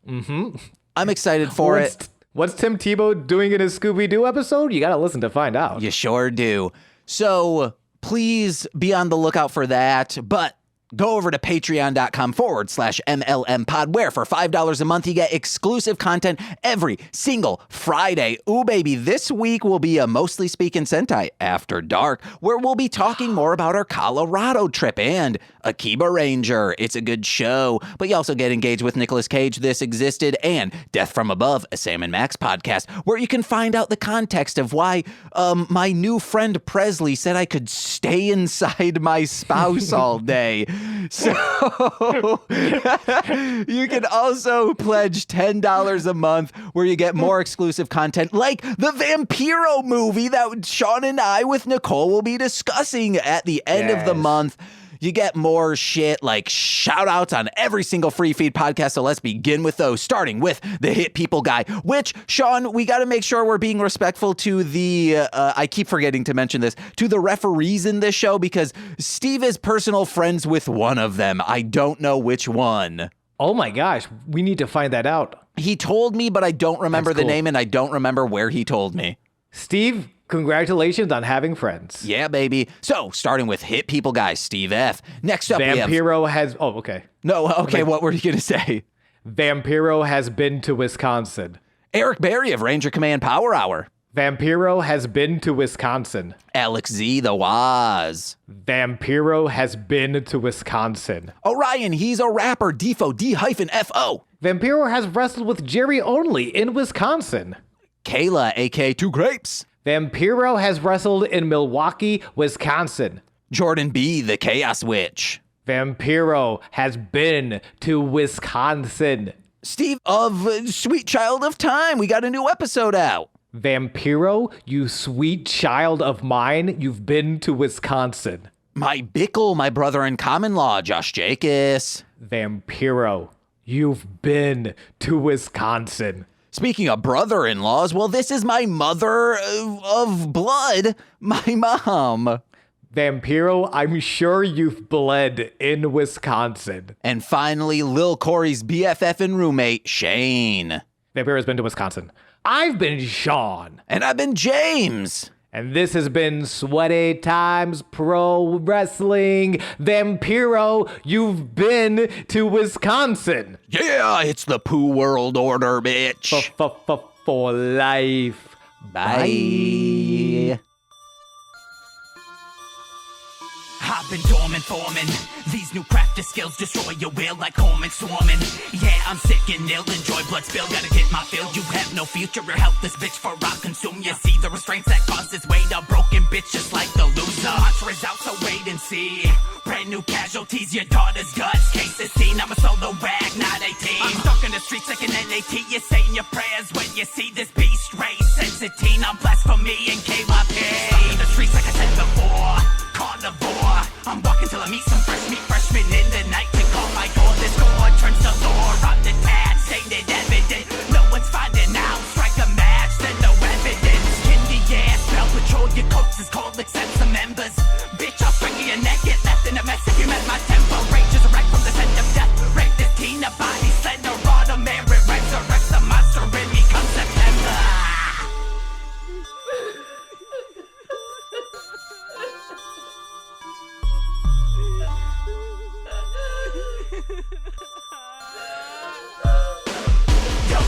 Mm-hmm. I'm excited for it. What's Tim Tebow doing in his Scooby-Doo episode? You got to listen to find out. You sure do. So please be on the lookout for that. But Go over to patreon.com/MLMpod, where for $5 a month, you get exclusive content every single Friday. Ooh, baby, this week will be a Mostly Speaking Sentai After Dark, where we'll be talking more about our Colorado trip and Akiba Ranger. It's a good show, but you also get engaged with Nicolas Cage, This Existed, and Death from Above, a Sam and Max podcast, where you can find out the context of why my new friend Presley said I could stay inside my spouse all day. So you can also pledge $10 a month, where you get more exclusive content like the Vampiro movie that Sean and I with Nicole will be discussing at the end of the month. You get more shit like shout outs on every single free feed podcast. So let's begin with those, starting with the Hit People guy, which, Sean, we got to make sure we're being respectful to the, I keep forgetting to mention this, to the referees in this show, because Steve is personal friends with one of them. I don't know which one. Oh my gosh, we need to find that out. He told me, but I don't remember the name, and I don't remember where he told me. Steve, congratulations on having friends. Yeah, baby. So, starting with Hit People guy, Steve F. Next up, Vampiro has... Oh, okay. No, okay, what were you going to say? Vampiro has been to Wisconsin. Eric Berry of Ranger Command Power Hour. Vampiro has been to Wisconsin. Alex Z, the Waz. Vampiro has been to Wisconsin. Orion, he's a rapper, Defo, D-F-O. Vampiro has wrestled with Jerry Only in Wisconsin. Kayla, a.k.a. Two Grapes. Vampiro has wrestled in Milwaukee, Wisconsin. Jordan B, the Chaos Witch. Vampiro has been to Wisconsin. Steve of Sweet Child of Time, we got a new episode out. Vampiro, you sweet child of mine, you've been to Wisconsin. My Bickle, my brother in common law, Josh Jacobs. Vampiro, you've been to Wisconsin. Speaking of brother-in-laws, well, this is my mother of blood, my mom. Vampiro, I'm sure you've bled in Wisconsin. And finally, Lil Corey's BFF and roommate, Shane. Vampiro's been to Wisconsin. I've been Sean. And I've been James. And this has been Sweaty Times Pro Wrestling. Vampiro, you've been to Wisconsin. Yeah, it's the Pooh World Order, bitch. For life. Bye. I've been dormant, forming. These new crafted skills destroy your will like Hormone swarming. Yeah, I'm sick and ill, enjoy blood spill. Gotta get my fill, you have no future. You're helpless, bitch, for I'll consume you. See the restraints that cause its weight. A broken bitch just like the loser. Mantra is out, so wait and see. Brand new casualties, your daughter's guts. Case is seen, I'm a solo rag, not 18. I'm stuck in the streets like an NAT. You're saying your prayers when you see this beast race. Sensitine, I'm blasphemy and KYP. Stuck in the streets like I said before. Carnivore, I'm walking till I meet some fresh meat freshmen in the night to call my door. This gore turns to lore. I'm detached, stated evident. No one's finding out. Strike a match, then no evidence. Kindy ass, spell patrol. Your coats is cold, accept some members. Bitch, I'll string your neck, get left in a mess. If you met my tempo, rage is a wreck from the scent of death. Rape this teen, a body slender, auto merit, resurrects a monster in me come September.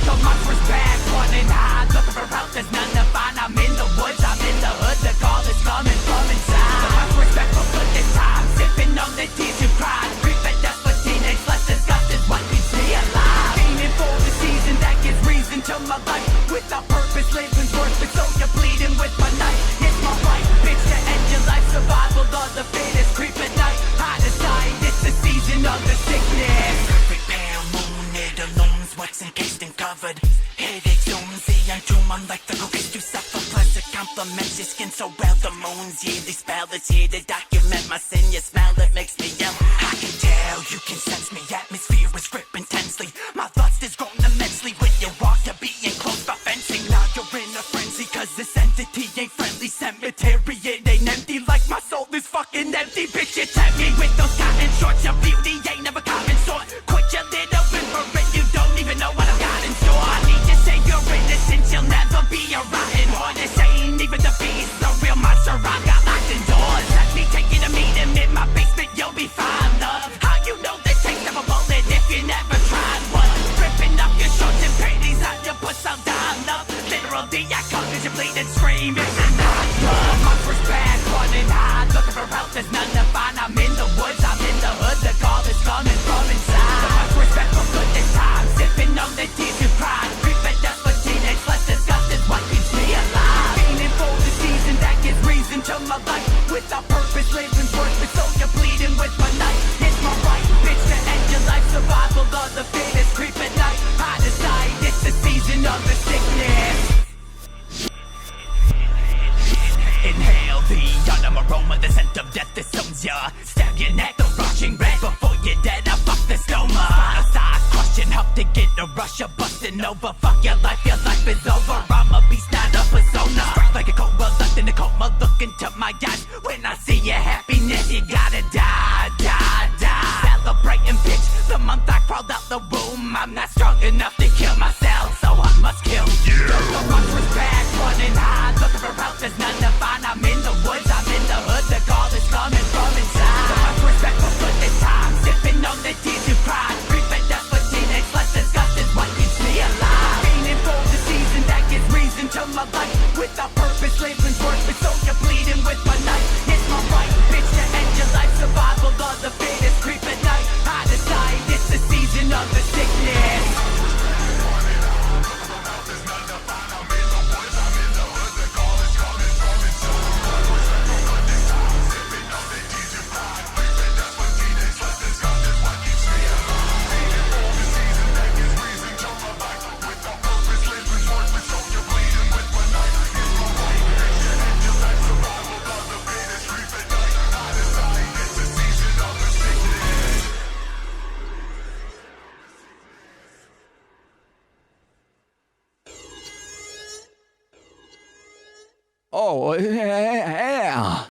The monster's back, running high, looking for help, there's none to find. I'm in the woods, I'm in the hood, the call is coming from inside. The monster's back for good this time, sipping on the tears you cried. Creep and death for teenage, less disgust is what keeps me alive. Aiming for the season that gives reason to my life. With a purpose, living's worth it, so you're bleeding with my knife. It's my right, bitch, to end your life. Survival of the fittest, creep at night. I decide it's the season of the sickness. Perfect pale moon, it alone, what's encased and covered. Headache zooms, the entomb, unlike the cookies you suffer. Plus it complements your skin so well. The moon's yearly spell is here to document my sin. You smell it, makes me yell. I can tell, you can sense me. Atmosphere is grip intensely. My thoughts is grown immensely when you walk to be enclosed by fencing. Now you're in a frenzy, cause this entity ain't friendly. Cemetery, it ain't empty like my soul is fucking empty. Bitch, you tempt me with those cotton shorts. Your beauty ain't never common sort. Quit your little whimpering, you don't even know what I've got in store. I need to say you're innocent, you'll never be a rotten boy. This ain't even the beast, the real monster. I've got locked indoors. Let me take you to meet him in my basement, you'll be fine, love. over. Fuck your life is over. I'm a beast, not a persona. Straight like a cobra, left in a coma. Look into my eyes when I see your happiness. You gotta die, die, die. Celebrate and bitch. The month I crawled out the womb, I'm not strong enough to kill myself, so I must kill you. The monster's back, running high, looking for help. There's none to find. I'm in the woods, I'm in the hood. The call is coming from inside. The monster's back for good this time, sipping on the tears you cried. Creeping that's what teenage less disgust is what keeps me alive. Painting for the season that gives reason to my life. Without purpose, living's worthless, so you're bleeding with my knife. It's my right, bitch, to end your life. Survival of the fittest, creep at night. I decide it's the season of the sickness. Oh, yeah.